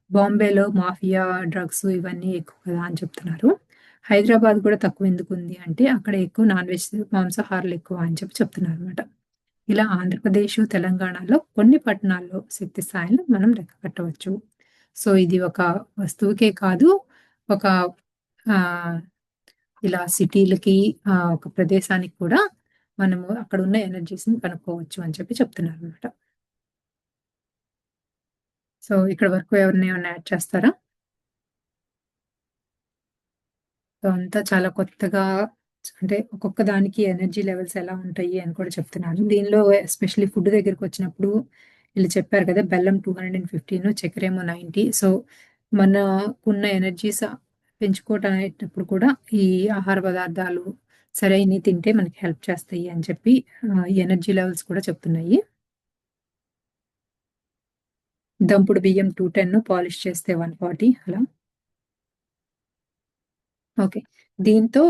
బాంబేలో మాఫియా డ్రగ్స్ ఇవన్నీ ఎక్కువ కదా అని చెప్తున్నారు. హైదరాబాద్ కూడా తక్కువ ఎందుకు ఉంది అంటే అక్కడ ఎక్కువ నాన్ వెజ్ మాంసాహారాలు ఎక్కువ అని చెప్తున్నారు అనమాట. ఇలా ఆంధ్రప్రదేశ్, తెలంగాణలో కొన్ని పట్టణాల్లో శక్తి స్థాయిలను మనం లెక్క కట్టవచ్చు. సో ఇది ఒక వస్తువుకే కాదు, ఒక ఇలా సిటీలకి ఒక ప్రదేశానికి కూడా మనము అక్కడ ఉన్న ఎనర్జీస్ని కనుక్కోవచ్చు అని చెప్తున్నారు అనమాట. సో ఇక్కడ వరకు ఎవరిని ఏమైనా యాడ్ చేస్తారా? సో అంతా చాలా కొత్తగా, అంటే ఒక్కొక్క దానికి ఎనర్జీ లెవెల్స్ ఎలా ఉంటాయి అని కూడా చెప్తున్నాను. దీనిలో ఎస్పెషల్లీ ఫుడ్ దగ్గరికి వచ్చినప్పుడు వీళ్ళు చెప్పారు కదా, బెల్లం 215, చక్కెర ఏమో 90. సో మనకున్న ఎనర్జీస్ పెంచుకోవటప్పుడు కూడా ఈ ఆహార పదార్థాలు సరైనవి తింటే మనకి హెల్ప్ చేస్తాయి అని చెప్పి ఎనర్జీ లెవెల్స్ కూడా చెప్తున్నాయి. దంపుడు బియ్యం 210, పాలిష్ చేస్తే 140 అలా. ఓకే. దీంతో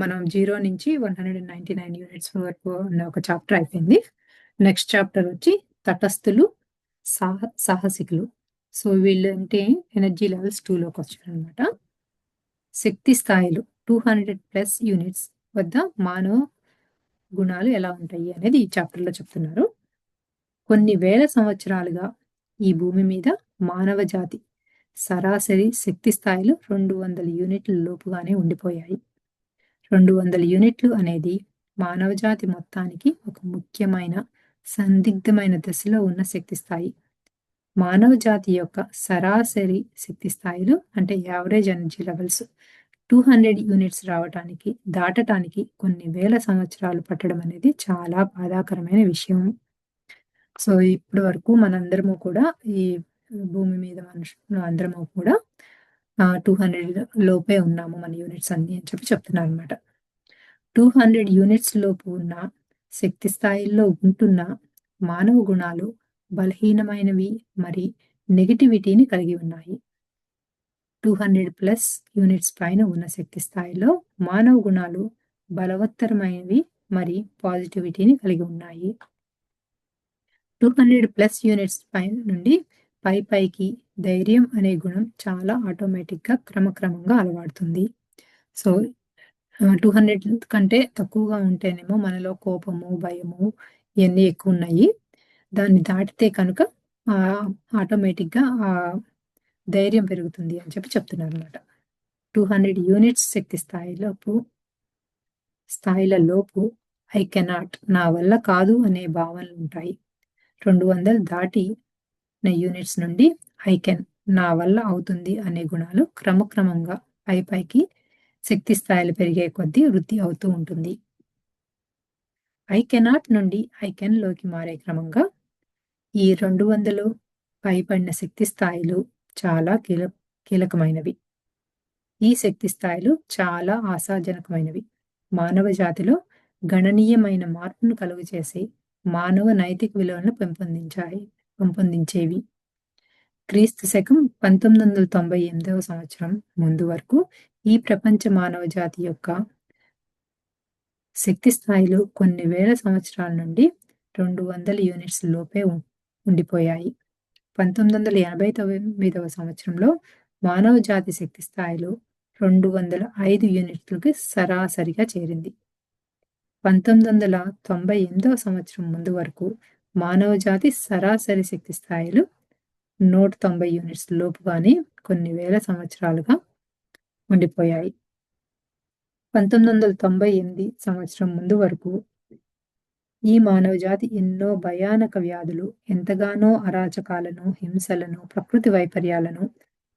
మనం 0 నుంచి 199 యూనిట్స్ వరకు ఉన్న ఒక చాప్టర్ అయిపోయింది. నెక్స్ట్ చాప్టర్ వచ్చి తటస్థులు, సాహసికులు. సో వీళ్ళంటే ఎనర్జీ లెవెల్స్ 2లోకి వచ్చారనమాట. శక్తి స్థాయిలు 200+ యూనిట్స్ వద్ద మానవ గుణాలు ఎలా ఉంటాయి అనేది ఈ చాప్టర్లో చెప్తున్నారు. కొన్ని వేల సంవత్సరాలుగా ఈ భూమి మీద మానవ జాతి సరాసరి శక్తి స్థాయిలు 200 యూనిట్ల లోపుగానే ఉండిపోయాయి. 200 యూనిట్లు అనేది మానవ జాతి మొత్తానికి ఒక ముఖ్యమైన సందిగ్ధమైన దశలో ఉన్న శక్తి స్థాయి. మానవ జాతి యొక్క సరాసరి శక్తి స్థాయిలు అంటే యావరేజ్ ఎనర్జీ లెవెల్స్ 200 యూనిట్స్ దాటటానికి కొన్ని వేల సంవత్సరాలు పట్టడం అనేది చాలా బాధాకరమైన విషయం. సో ఇప్పటి వరకు మనందరము కూడా ఈ భూమి మీద మనుషులు అందరము కూడా 200 లోపే ఉన్నాము మన యూనిట్స్ అన్ని అని చెప్తున్నారు అనమాట. 200 యూనిట్స్ లోపు ఉన్న శక్తి స్థాయిల్లో ఉంటున్న మానవ గుణాలు బలహీనమైనవి మరి నెగటివిటీని కలిగి ఉన్నాయి. 200+ యూనిట్స్ పైన ఉన్న శక్తి స్థాయిలో మానవ గుణాలు బలవత్తరమైనవి మరి పాజిటివిటీని కలిగి ఉన్నాయి. 200+ యూనిట్స్ పై నుండి పైకి ధైర్యం అనే గుణం చాలా ఆటోమేటిక్గా క్రమక్రమంగా అలవాడుతుంది. సో 200 కంటే తక్కువగా ఉంటేనేమో మనలో కోపము, భయము ఇవన్నీ ఎక్కువ ఉన్నాయి. దాన్ని దాటితే కనుక ఆటోమేటిక్గా ధైర్యం పెరుగుతుంది అని చెప్తున్నారు అనమాట. 200 యూనిట్స్ శక్తి స్థాయిలలోపు ఐ కెనాట్, నా వల్ల కాదు అనే భావనలు ఉంటాయి. 200 దాటిన యూనిట్స్ నుండి ఐ కెన్, నా వల్ల అవుతుంది అనే గుణాలు క్రమక్రమంగా పైకి శక్తి స్థాయిలు పెరిగే కొద్దీ వృద్ధి అవుతూ ఉంటుంది. ఐ కెనాట్ నుండి ఐ కెన్ లోకి మారే క్రమంగా ఈ 200 పైబడిన శక్తి స్థాయిలు చాలా కీలకమైనవి. ఈ శక్తి స్థాయిలు చాలా ఆశాజనకమైనవి. మానవ జాతిలో గణనీయమైన మార్పును కలుగజేసే మానవ నైతిక విలువలను పెంపొందించేవి. క్రీస్తు శకం 1998వ సంవత్సరం ముందు వరకు ఈ ప్రపంచ మానవ జాతి యొక్క శక్తి స్థాయిలు కొన్ని వేల సంవత్సరాల నుండి 200 యూనిట్స్ లోపే ఉండిపోయాయి. 1989వ సంవత్సరంలో మానవ జాతి శక్తి స్థాయిలు 205 యూనిట్లకి సరాసరిగా చేరింది. 1998వ సంవత్సరం ముందు వరకు మానవ జాతి సరాసరి శక్తి స్థాయిలు 190 యూనిట్స్ లోపుగానే కొన్ని వేల సంవత్సరాలుగా ఉండిపోయాయి. 1998 సంవత్సరం ముందు వరకు ఈ మానవ జాతి ఎన్నో భయానక వ్యాధులు, ఎంతగానో అరాచకాలను, హింసలను, ప్రకృతి వైపర్యాలను,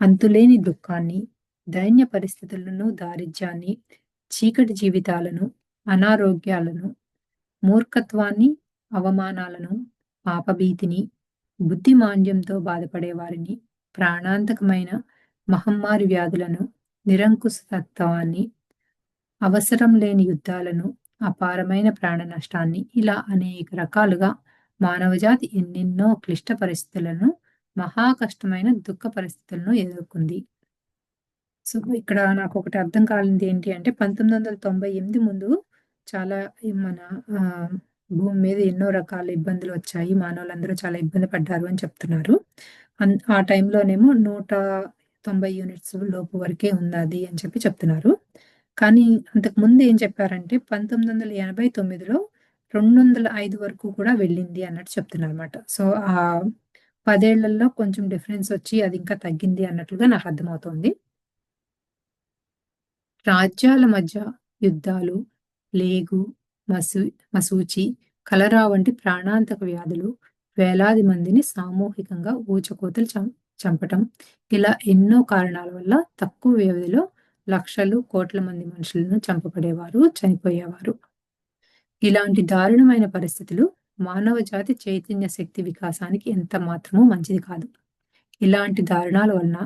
అంతులేని దుఃఖాన్ని, దైన్య పరిస్థితులను, దారిద్ర్యాన్ని, చీకటి జీవితాలను, అనారోగ్యాలను, మూర్ఖత్వాన్ని, అవమానాలను, పాపభీతిని, బుద్ధిమాంద్యంతో బాధపడే వారిని, ప్రాణాంతకమైన మహమ్మారి వ్యాధులను, నిరంకుశత్వాన్ని, అవసరం లేని యుద్ధాలను, అపారమైన ప్రాణ నష్టాన్ని, ఇలా అనేక రకాలుగా మానవజాతి ఎన్నెన్నో క్లిష్ట పరిస్థితులను, మహా కష్టమైన దుఃఖ పరిస్థితులను ఎదుర్కొంది. సో, ఇక్కడ నాకొకటి అర్థం కానిది ఏంటి అంటే 1998 ముందు చాలా మన భూమి మీద ఎన్నో రకాల ఇబ్బందులొచ్చాయి. మానవులందరూ చాలా ఇబ్బంది పడ్డారు అని చెప్తున్నారు. ఆ టైంలోనేమో 190 యూనిట్స్ లోపు వరకే ఉందది అని చెప్తున్నారు. కానీ అంతకుముందు ఏం చెప్పారంటే 1989లో 205 వరకు కూడా వెళ్ళింది అన్నట్టు చెప్తున్నారన్నమాట. సో, ఆ 10 ఏళ్లలో కొంచెం డిఫరెన్స్ వచ్చి అది ఇంకా తగ్గింది అన్నట్లుగా నాకు అర్థమవుతోంది. రాజ్యాల మధ్య యుద్ధాలు, ప్లేగు, మశూచి, కలరా వంటి ప్రాణాంతక వ్యాధులు వేలాది మందిని సామూహికంగా ఊచకోతలు చంపటం, ఇలా ఎన్నో కారణాల వల్ల తక్కువ వ్యవధిలో లక్షలు, కోట్ల మంది మనుషులను చనిపోయేవారు. ఇలాంటి దారుణమైన పరిస్థితులు మానవ జాతి చైతన్య శక్తి వికాసానికి ఎంత మాత్రమూ మంచిది కాదు. ఇలాంటి దారుణాల వలన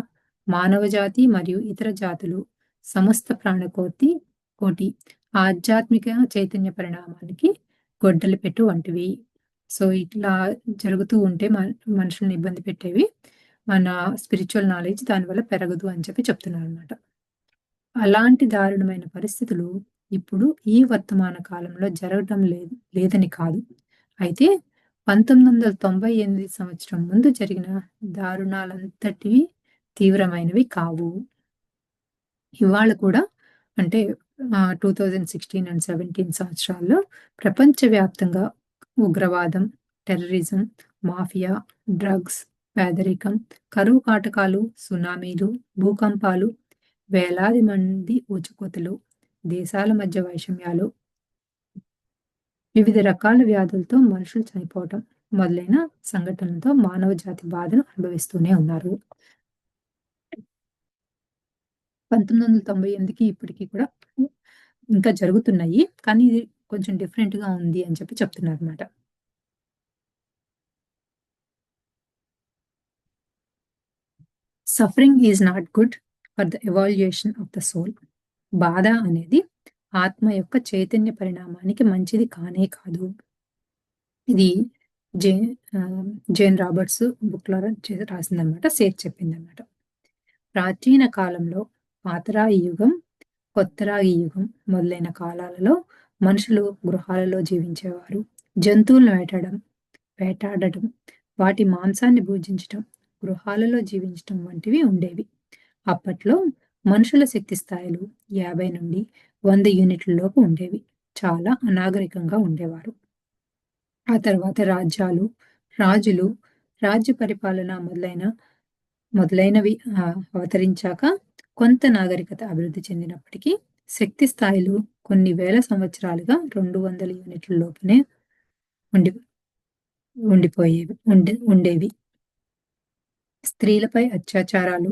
మానవ జాతి మరియు ఇతర జాతులు సమస్త కోటి ఆధ్యాత్మిక చైతన్య పరిణామానికి గొడ్డలి పెట్టు వంటివి. సో, ఇట్లా జరుగుతూ ఉంటే మనుషుల్ని ఇబ్బంది పెట్టేవి. మన స్పిరిచువల్ నాలెడ్జ్ దానివల్ల పెరగదు అని చెప్తున్నారన్నమాట. అలాంటి దారుణమైన పరిస్థితులు ఇప్పుడు ఈ వర్తమాన కాలంలో జరగటం లేదని కాదు. అయితే 1998 సంవత్సరం ముందు జరిగిన దారుణాలంతటివి తీవ్రమైనవి కావు. ఇవాళ కూడా అంటే 2016 అండ్ 17 సంవత్సరాల్లో ప్రపంచవ్యాప్తంగా ఉగ్రవాదం, టెర్రరిజం, మాఫియా, డ్రగ్స్, పేదరికం, కరువు కాటకాలు, సునామీలు, భూకంపాలు, వేలాది మంది ఊచకోతలు, దేశాల మధ్య వైషమ్యాలు, వివిధ రకాల వ్యాధులతో మనుషులు చనిపోవటం మొదలైన సంఘటనలతో మానవ జాతి బాధను అనుభవిస్తూనే ఉన్నారు. 1998కి ఇప్పటికి కూడా ఇంకా జరుగుతున్నాయి. కానీ ఇది కొంచెం డిఫరెంట్‌గా ఉంది అని చెప్తున్నారన్నమాట. Suffering is not good for the evaluation of the soul. బాధ అనేది ఆత్మ యొక్క చైతన్య పరిణామానికి మంచిది కానే కాదు. ఇది జేన్ రాబర్ట్స్ బుక్‌లో రాసిందన్నమాట. సేత్ చెప్పిందన్నమాట. ప్రాచీన కాలంలో పాతరాయి యుగం, కొత్తరాయి యుగం మొదలైన కాలాలలో మనుషులు గృహాలలో జీవించేవారు. జంతువులను వేటాడటం, వాటి మాంసాన్ని భుజించటం, గృహాలలో జీవించటం వంటివి ఉండేవి. అప్పట్లో మనుషుల శక్తి స్థాయిలు 50 నుండి 100 యూనిట్ల లోపు ఉండేవి. చాలా అనాగరికంగా ఉండేవారు. ఆ తర్వాత రాజులు, రాజ్య పరిపాలన మొదలైనవి అవతరించాక కొంత నాగరికత అభివృద్ధి చెందినప్పటికీ శక్తి స్థాయిలు కొన్ని వేల సంవత్సరాలుగా 200 యూనిట్ల లోపునే ఉండేవి. స్త్రీలపై అత్యాచారాలు,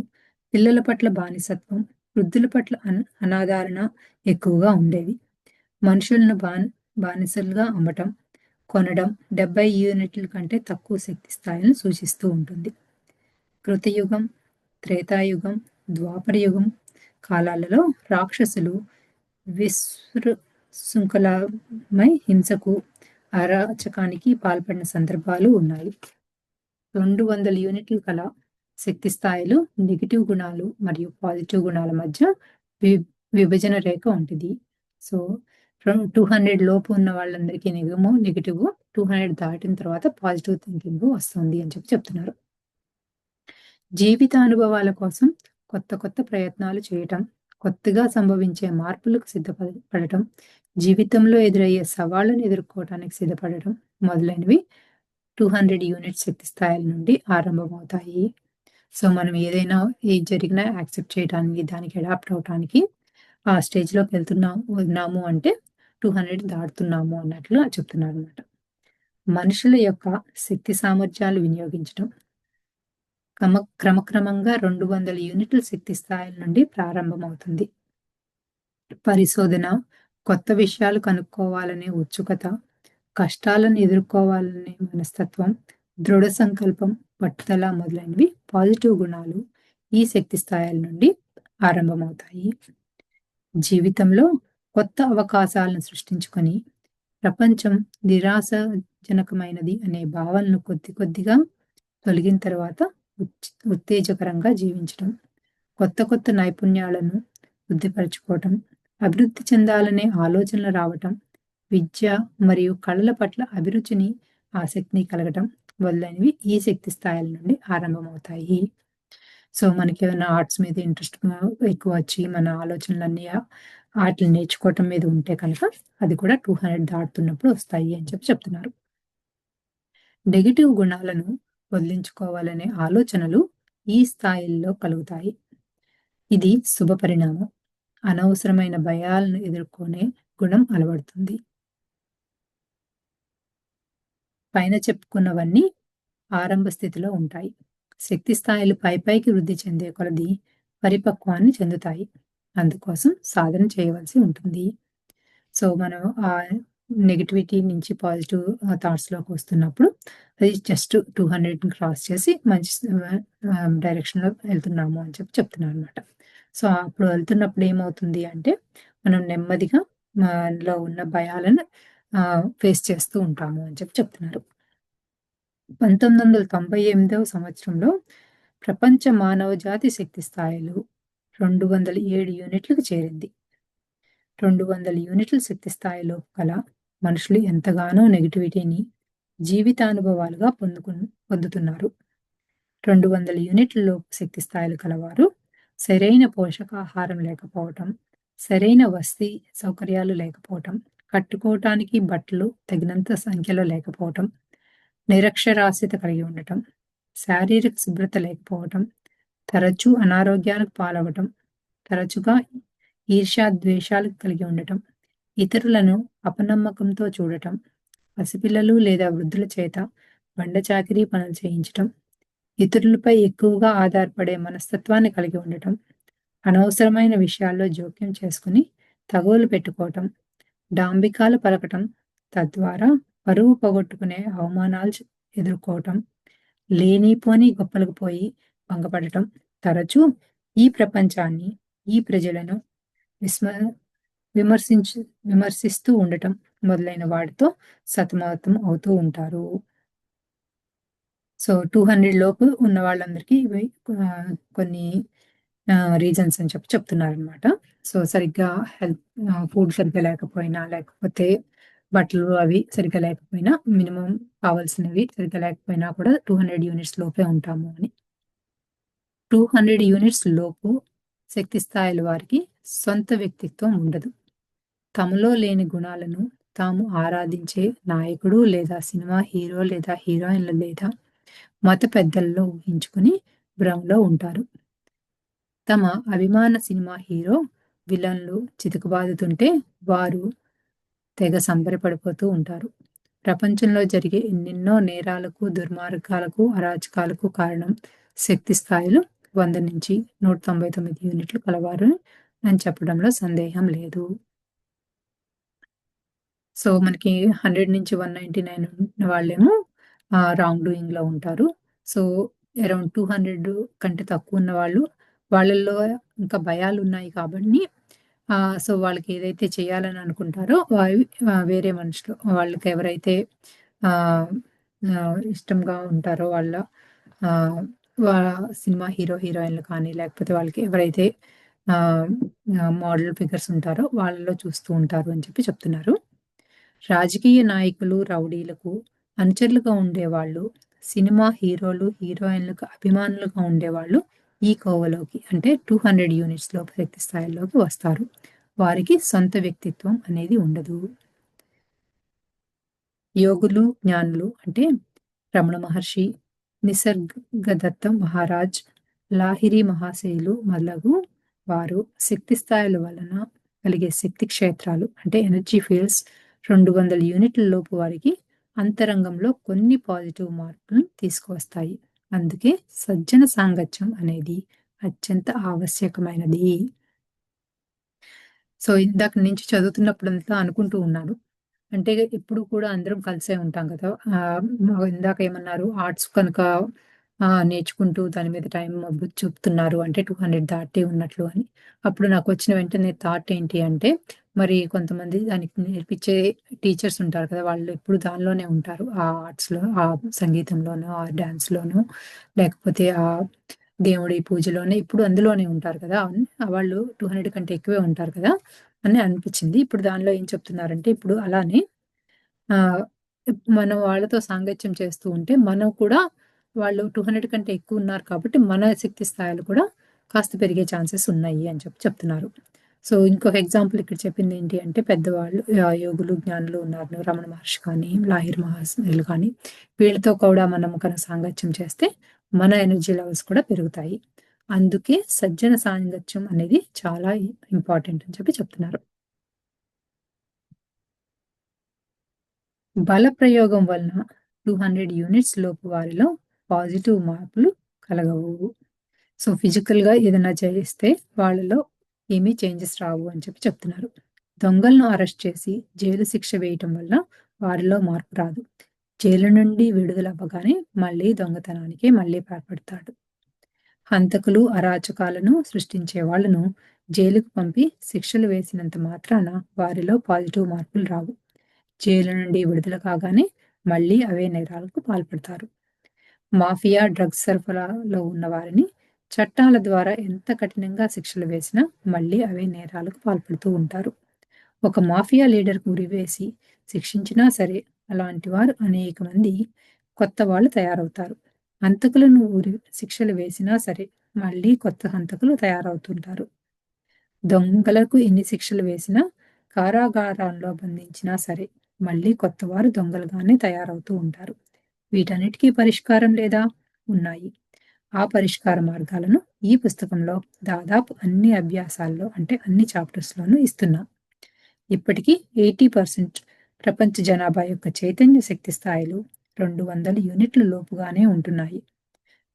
పిల్లల పట్ల బానిసత్వం, వృద్ధుల పట్ల అనాదరణ ఎక్కువగా ఉండేవి. మనుషులను బానిసలుగా అమ్మటం, కొనడం 70 యూనిట్ల కంటే తక్కువ శక్తి స్థాయిలను సూచిస్తూ ఉంటుంది. కృతయుగం, త్రేతాయుగం, ద్వాపరయుగం కాలాలలో రాక్షసులు విశృంఖలమై హింసకు, అరాచకానికి పాల్పడిన సందర్భాలు ఉన్నాయి. 200 యూనిట్లు కల శక్తి స్థాయిలు నెగిటివ్ గుణాలు మరియు పాజిటివ్ గుణాల మధ్య విభజన రేఖ ఉంటుంది. సో 200 లోపు ఉన్న వాళ్ళందరికీ నెగిటివ్, 200 దాటిన తర్వాత పాజిటివ్ థింకింగ్ వస్తుంది అని చెప్తున్నారు. జీవిత అనుభవాల కోసం కొత్త ప్రయత్నాలు చేయటం, కొత్తగా సంభవించే మార్పులకు సిద్ధపడటం, జీవితంలో ఎదురయ్యే సవాళ్లను ఎదుర్కోవటానికి సిద్ధపడటం మొదలైనవి 200 యూనిట్ శక్తి స్థాయిల నుండి ఆరంభమవుతాయి. సో మనం ఏదైనా ఏది జరిగినా యాక్సెప్ట్ చేయడానికి, దానికి అడాప్ట్ అవటానికి ఆ స్టేజ్లోకి ఉన్నాము అంటే 200 దాటుతున్నాము అన్నట్లు చెప్తున్నారు అన్నమాట. మనుషుల యొక్క శక్తి సామర్థ్యాలు వినియోగించడం క్రమక్రమంగా 200 యూనిట్ల శక్తి స్థాయిల నుండి ప్రారంభమవుతుంది. పరిశోధన, కొత్త విషయాలు కనుక్కోవాలనే ఉత్సుకత, కష్టాలను ఎదుర్కోవాలనే మనస్తత్వం, దృఢ సంకల్పం, పట్టుదల మొదలైనవి పాజిటివ్ గుణాలు ఈ శక్తి స్థాయిల నుండి ఆరంభమవుతాయి. జీవితంలో కొత్త అవకాశాలను సృష్టించుకొని ప్రపంచం నిరాశజనకమైనది అనే భావనను కొద్ది కొద్దిగా తొలగిన తర్వాత ఉత్తేజకరంగా జీవించడం, కొత్త నైపుణ్యాలను వృద్ధిపరచుకోవటం, అభివృద్ధి చెందాలనే ఆలోచనలు రావటం, విద్య మరియు కళల పట్ల అభిరుచిని, ఆసక్తిని కలగటం మొదలైనవి ఈ శక్తి స్థాయిల నుండి ఆరంభమవుతాయి. సో మనకేమైనా ఆర్ట్స్ మీద ఇంట్రెస్ట్ ఎక్కువ వచ్చి మన ఆలోచనలన్నీ ఆటలు నేర్చుకోవటం మీద ఉంటే కనుక అది కూడా 200 దాటుతున్నప్పుడు వస్తాయి అని చెప్తున్నారు. నెగటివ్ గుణాలను వదిలించుకోవాలనే ఆలోచనలు ఈ స్థాయిల్లో కలుగుతాయి. ఇది శుభ పరిణామం. అనవసరమైన భయాలను ఎదుర్కొనే గుణం అలవడుతుంది. పైన చెప్పుకున్నవన్నీ ఆరంభ స్థితిలో ఉంటాయి. శక్తి స్థాయిలు పైకి వృద్ధి చెందే కొలది పరిపక్వాన్ని చెందుతాయి. అందుకోసం సాధన చేయవలసి ఉంటుంది. సో మనం ఆ నెగటివిటీ నుంచి పాజిటివ్ థాట్స్ లోకి వస్తున్నప్పుడు అది జస్ట్ 200 క్రాస్ చేసి మంచి డైరెక్షన్ లో వెళ్తున్నాము అని చెప్తున్నారు అనమాట. సో అప్పుడు వెళ్తున్నప్పుడు ఏమవుతుంది అంటే మనం నెమ్మదిగా మనలో ఉన్న భయాలను ఫేస్ చేస్తూ ఉంటాము అని చెప్తున్నారు. 1998వ సంవత్సరంలో ప్రపంచ మానవ జాతి శక్తి స్థాయిలు 207 యూనిట్లకు చేరింది. 200 యూనిట్ల శక్తి స్థాయిలో గల మనుషులు ఎంతగానో నెగటివిటీని జీవితానుభవాలుగా పొందుతున్నారు. 200 యూనిట్లలో శక్తి స్థాయిలు కలవారు సరైన పోషకాహారం లేకపోవటం, సరైన వసతి సౌకర్యాలు లేకపోవటం, కట్టుకోవటానికి బట్టలు తగినంత సంఖ్యలో లేకపోవటం, నిరక్షరాస్యత కలిగి ఉండటం, శారీరక శుభ్రత లేకపోవటం, తరచూ అనారోగ్యాలకు పాలవటం, తరచుగా ఈర్ష్యాద్వేషాలకు కలిగి ఉండటం, ఇతరులను అపనమ్మకంతో చూడటం, పసిపిల్లలు లేదా వృద్ధుల చేత బండచాకిరీ పనులు చేయించటం, ఇతరులపై ఎక్కువగా ఆధారపడే మనస్తత్వాన్ని కలిగి ఉండటం, అనవసరమైన విషయాల్లో జోక్యం చేసుకుని తగువులు పెట్టుకోవటం, డాంబికాలు పలకటం, తద్వారా పరువు పోగొట్టుకునే అవమానాలు ఎదుర్కోవటం, లేనిపోని గొప్పలకు పోయి భంగపడటం, తరచూ ఈ ప్రపంచాన్ని, ఈ ప్రజలను విమర్శిస్తూ ఉండటం మొదలైన వాటితో సతమతం అవుతూ ఉంటారు. సో 200 లోపు ఉన్న వాళ్ళందరికీ ఇవి కొన్ని రీజన్స్ అని చెప్తున్నారు అనమాట. సో సరిగ్గా ఫుడ్ సరిగ్గా లేకపోయినా, లేకపోతే బట్టలు అవి సరిగ్గా లేకపోయినా, మినిమం కావాల్సినవి సరిగ్గా లేకపోయినా కూడా 200 యూనిట్స్ లోపే ఉంటాము అని. 200 యూనిట్స్ లోపు శక్తి స్థాయిల వారికి సొంత వ్యక్తిత్వం ఉండదు. తమలో లేని గుణాలను తాము ఆరాధించే నాయకుడు లేదా సినిమా హీరో లేదా హీరోయిన్ల లేదా మత పెద్దల్లో ఊహించుకుని భ్రమలో ఉంటారు. తమ అభిమాన సినిమా హీరో విలన్లు చితకబాదుతుంటే వారు తెగ సంబరపడిపోతూ ఉంటారు. ప్రపంచంలో జరిగే ఎన్నెన్నో నేరాలకు, దుర్మార్గాలకు, అరాచకాలకు కారణం శక్తి స్థాయిలు 100 నుంచి 199 యూనిట్లు కలవారు అని చెప్పడంలో సందేహం లేదు. సో మనకి 100 నుంచి 199 ఉన్న వాళ్ళేమో రాంగ్ డూయింగ్ లో ఉంటారు. సో అరౌండ్ 200 కంటే తక్కువ ఉన్న వాళ్ళల్లో ఇంకా భయాలు ఉన్నాయి కాబట్టి సో వాళ్ళకి ఏదైతే చేయాలని అనుకుంటారో వేరే మనుషులు వాళ్ళకి ఎవరైతే ఇష్టంగా ఉంటారో వాళ్ళ సినిమా హీరో హీరోయిన్లు కానీ, లేకపోతే వాళ్ళకి ఎవరైతే మోడల్ ఫిగర్స్ ఉంటారో వాళ్ళలో చూస్తూ ఉంటారు అని చెప్తున్నారు. రాజకీయ నాయకులు, రౌడీలకు అనుచరులుగా ఉండేవాళ్ళు, సినిమా హీరోలు, హీరోయిన్లకు అభిమానులుగా ఉండేవాళ్ళు ఈ కోవలోకి అంటే 200 యూనిట్స్ లోపు శక్తి స్థాయిలోకి వస్తారు. వారికి సొంత వ్యక్తిత్వం అనేది ఉండదు. యోగులు, జ్ఞానులు అంటే రమణ మహర్షి, నిసర్గదత్త మహారాజ్, లాహిరి మహాశయులు మొదలగు వారు శక్తి స్థాయిల వలన కలిగే శక్తి క్షేత్రాలు అంటే ఎనర్జీ ఫీల్డ్స్ 200 యూనిట్ల లోపు వారికి అంతరంగంలో కొన్ని పాజిటివ్ మార్పులను తీసుకువస్తాయి. అందుకే సజ్జన సాంగత్యం అనేది అత్యంత ఆవశ్యకమైనది. సో ఇందాక నుంచి చదువుతున్నప్పుడంతా అనుకుంటూ ఉన్నాను, అంటే ఇప్పుడు కూడా అందరం కలిసే ఉంటాం కదా. ఇందాక ఏమన్నారు, ఆర్ట్స్ కనుక నేర్చుకుంటూ దాని మీద టైం చూపుతున్నారు అంటే 200 దాటి ఉన్నట్లు అని. అప్పుడు నాకు వచ్చిన వెంటనే థాట్ ఏంటి అంటే మరి కొంతమంది దానికి నేర్పించే టీచర్స్ ఉంటారు కదా! వాళ్ళు ఎప్పుడు దానిలోనే ఉంటారు. ఆ ఆర్ట్స్‌లో, ఆ సంగీతంలోనో, ఆ డాన్స్‌లోనో లేకపోతే దేవుడి పూజలోనే ఎప్పుడు అందులోనే ఉంటారు కదా! వాళ్ళు 200 కంటే ఎక్కువే ఉంటారు కదా! అని అనిపించింది. ఇప్పుడు దానిలో ఏం చెప్తున్నారంటే ఇప్పుడు అలానే ఆహ్, మనం వాళ్ళతో సాంగత్యం చేస్తూ ఉంటే మనం కూడా వాళ్ళు 200 కంటే ఎక్కువ ఉన్నారు కాబట్టి మన శక్తి స్థాయిలు కూడా కాస్త పెరిగే ఛాన్సెస్ ఉన్నాయి అని చెప్తున్నారు. సో, ఇంకొక ఎగ్జాంపుల్ ఇక్కడ చెప్పిందేంటి అంటే పెద్దవాళ్ళు యోగులు, జ్ఞానులు ఉన్నారు. రమణ మహర్షి కానీ, లాహిరి మహాశయులు కానీ వీళ్ళతో కూడా మనం కనుక సాంగత్యం చేస్తే మన ఎనర్జీ లెవెల్స్ కూడా పెరుగుతాయి. అందుకే సజ్జన సాంగత్యం అనేది చాలా ఇంపార్టెంట్ అని చెప్తున్నారు. బల ప్రయోగం వలన 200 యూనిట్స్ లోపు వారిలో పాజిటివ్ మార్పులు కలగవు. సో, ఫిజికల్‌గా ఏదైనా చేస్తే వాళ్ళలో ఏమీ చేంజెస్ రావు అని చెప్తున్నారు. దొంగలను అరెస్ట్ చేసి జైలు శిక్ష వేయటం వల్ల వారిలో మార్పు రాదు. జైలు నుండి విడుదలవ్వగానే మళ్ళీ దొంగతనానికే మళ్ళీ పాల్పడతాడు. హంతకులు, అరాచకాలను సృష్టించే వాళ్ళను జైలుకు పంపి శిక్షలు వేసినంత మాత్రాన వారిలో పాజిటివ్ మార్పులు రావు. జైలు నుండి విడుదల కాగానే మళ్ళీ అవే నేరాలకు పాల్పడతారు. మాఫియా, డ్రగ్స్ సరఫరాలో ఉన్న వారిని చట్టాల ద్వారా ఎంత కఠినంగా శిక్షలు వేసినా మళ్ళీ అవే నేరాలకు పాల్పడుతూ ఉంటారు. ఒక మాఫియా లీడర్‌కు ఉరివేసి శిక్షించినా సరే అలాంటి వారు అనేక మంది కొత్త వాళ్ళు తయారవుతారు. హంతకులను శిక్షలు వేసినా సరే మళ్ళీ కొత్త హంతకులు తయారవుతుంటారు. దొంగలకు ఎన్ని శిక్షలు వేసినా, కారాగారాల్లో బంధించినా సరే మళ్ళీ కొత్తవారు దొంగలుగానే తయారవుతూ ఉంటారు. వీటన్నిటికీ పరిష్కారం లేదా? ఉన్నాయి. ఆ పరిష్కార మార్గాలను ఈ పుస్తకంలో దాదాపు అన్ని అభ్యాసాల్లో అంటే అన్ని చాప్టర్స్‌లోనూ ఇస్తున్నాం. ఇప్పటికీ 80% ప్రపంచ జనాభా యొక్క చైతన్య శక్తి స్థాయిలు 200 యూనిట్ల లోపుగానే ఉంటున్నాయి.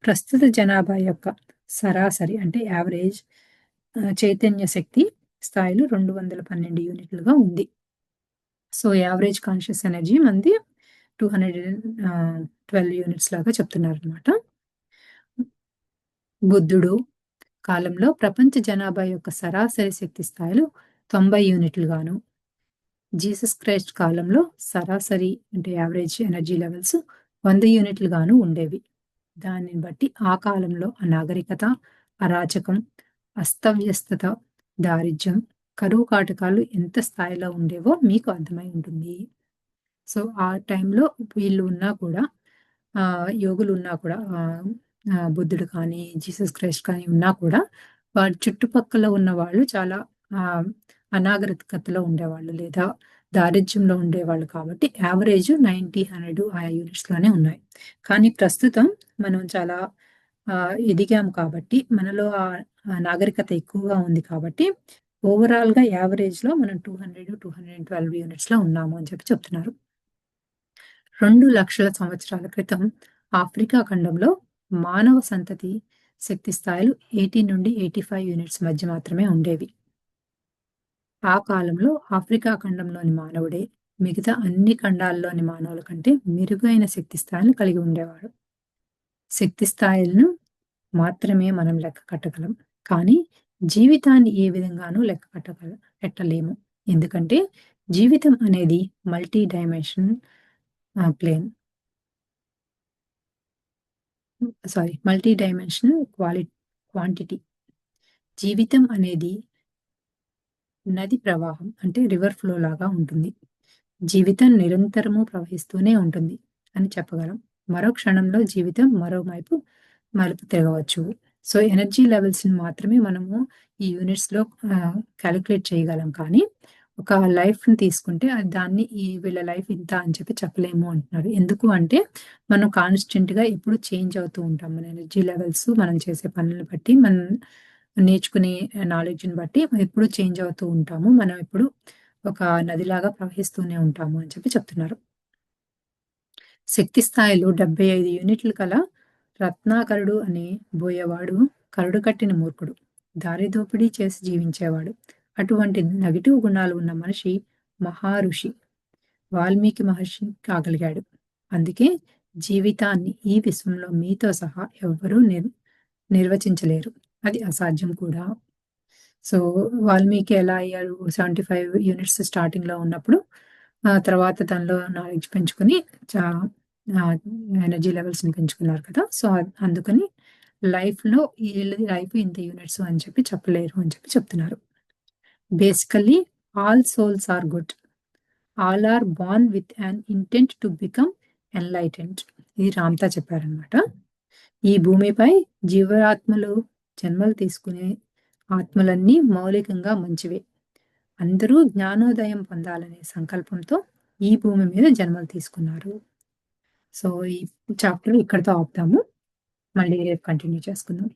ప్రస్తుత జనాభా యొక్క సరాసరి అంటే యావరేజ్ చైతన్య శక్తి స్థాయిలు 212 యూనిట్లుగా ఉంది. సో, యావరేజ్ కాన్షియస్ ఎనర్జీ మనది 212 యూనిట్స్ లాగా చెప్తున్నారనమాట. బుద్ధుడు కాలంలో ప్రపంచ జనాభా యొక్క సరాసరి శక్తి స్థాయిలు 90 యూనిట్లుగాను, జీసస్ క్రైస్ట్ కాలంలో సరాసరి అంటే యావరేజ్ ఎనర్జీ లెవెల్స్ 100 యూనిట్లుగాను ఉండేవి. దానిని బట్టి ఆ కాలంలో అనాగరికత, అరాచకం, అస్తవ్యస్తత, దారిద్ర్యం, కరువు కాటకాలు ఎంత స్థాయిలో ఉండేవో మీకు అర్థమై ఉంటుంది. సో, ఆ టైంలో వీళ్ళు ఉన్నా కూడా యోగులు ఉన్నా కూడా బుద్ధుడు కానీ, జీసస్ క్రైస్ట్ కానీ ఉన్నా కూడా వారి చుట్టుపక్కల ఉన్నవాళ్ళు చాలా ఆహ్, అనాగరికతలో ఉండేవాళ్ళు లేదా దారిద్ర్యంలో ఉండేవాళ్ళు కాబట్టి యావరేజ్ 90, 100 ఆ యూనిట్స్‌లోనే ఉన్నాయి. కానీ ప్రస్తుతం మనం చాలా ఎదిగాము కాబట్టి మనలో నాగరికత ఎక్కువగా ఉంది కాబట్టి ఓవరాల్‌గా యావరేజ్‌లో మనం 200, 212 యూనిట్స్‌లో ఉన్నాము అని చెప్తున్నారు. 2,00,000 సంవత్సరాల క్రితం ఆఫ్రికా ఖండంలో మానవ సంతతి శక్తి స్థాయిలు 80-85 యూనిట్స్ మధ్య మాత్రమే ఉండేవి. ఆ కాలంలో ఆఫ్రికా ఖండంలోని మానవుడే మిగతా అన్ని ఖండాల్లోని మానవుల కంటే మెరుగైన శక్తి స్థాయిలను కలిగి ఉండేవాడు. శక్తి స్థాయిలను మాత్రమే మనం లెక్క కట్టగలం. కానీ జీవితాన్ని ఏ విధంగానూ పెట్టలేము. ఎందుకంటే జీవితం అనేది multi dimension plane. Multi dimensional quantity. జీవితం అనేది నది ప్రవాహం అంటే రివర్ ఫ్లో లాగా ఉంటుంది. జీవితం నిరంతరము ప్రవహిస్తూనే ఉంటుంది అని చెప్పగలం. మరో క్షణంలో జీవితం మరోవైపు మలుపు తిరగవచ్చు. సో, ఎనర్జీ లెవెల్స్‌ని మాత్రమే మనము ఈ యూనిట్స్‌లో కాలిక్యులేట్ చేయగలం. కానీ ఒక లైఫ్‌ని తీసుకుంటే దాన్ని వీళ్ళ లైఫ్ ఇంత అని చెప్పలేము అంటున్నారు. ఎందుకు అంటే మనం కాన్స్టెంట్‌గా ఎప్పుడు చేంజ్ అవుతూ ఉంటాం. మన ఎనర్జీ లెవెల్స్ మనం చేసే పనులను బట్టి, మనం నేర్చుకునే నాలెడ్జ్‌ని బట్టి ఎప్పుడు చేంజ్ అవుతూ ఉంటాము. మనం ఎప్పుడు ఒక నదిలాగా ప్రవహిస్తూనే ఉంటాము అని చెప్తున్నారు. శక్తి స్థాయిలు 75 యూనిట్లు కల రత్నాకరుడు అనే బోయేవాడు కరడు కట్టిన మూర్ఖుడు. దారి దోపిడీ చేసి జీవించేవాడు. అటువంటి నెగెటివ్ గుణాలు ఉన్న మనిషి మహారుషి. వాల్మీకి మహర్షి కాగలిగాడు. అందుకే జీవితాన్ని ఈ విశ్వంలో మీతో సహా ఎవ్వరూ నిర్వచించలేరు. అది అసాధ్యం కూడా. సో వాల్మీకి ఎలా అయ్యారు 75 యూనిట్స్ స్టార్టింగ్ లో ఉన్నప్పుడు తర్వాత దానిలో నాలెడ్జ్ పెంచుకుని ఎనర్జీ లెవెల్స్ ని పెంచుకున్నారు కదా. సో అందుకని లైఫ్ లో వీళ్ళది లైఫ్ ఇంత యూనిట్స్ అని చెప్పి చెప్పలేరు అని చెప్పి చెప్తున్నారు. Basically all souls are good, all are born with an intent to become enlightened. ఇది రామ్తా చెప్పారనమాట. ఈ భూమిపై జీవాత్మలు జన్మలు తీసుకునే ఆత్మలన్నీ మౌలికంగా మంచివే. అందరూ జ్ఞానోదయం పొందాలనే సంకల్పంతో ఈ భూమి మీద జన్మలు తీసుకున్నారు. సో ఈ చాప్టర్ ఇక్కడితో ఆపుతాము, మళ్ళీ రేపు కంటిన్యూ చేసుకుందాం.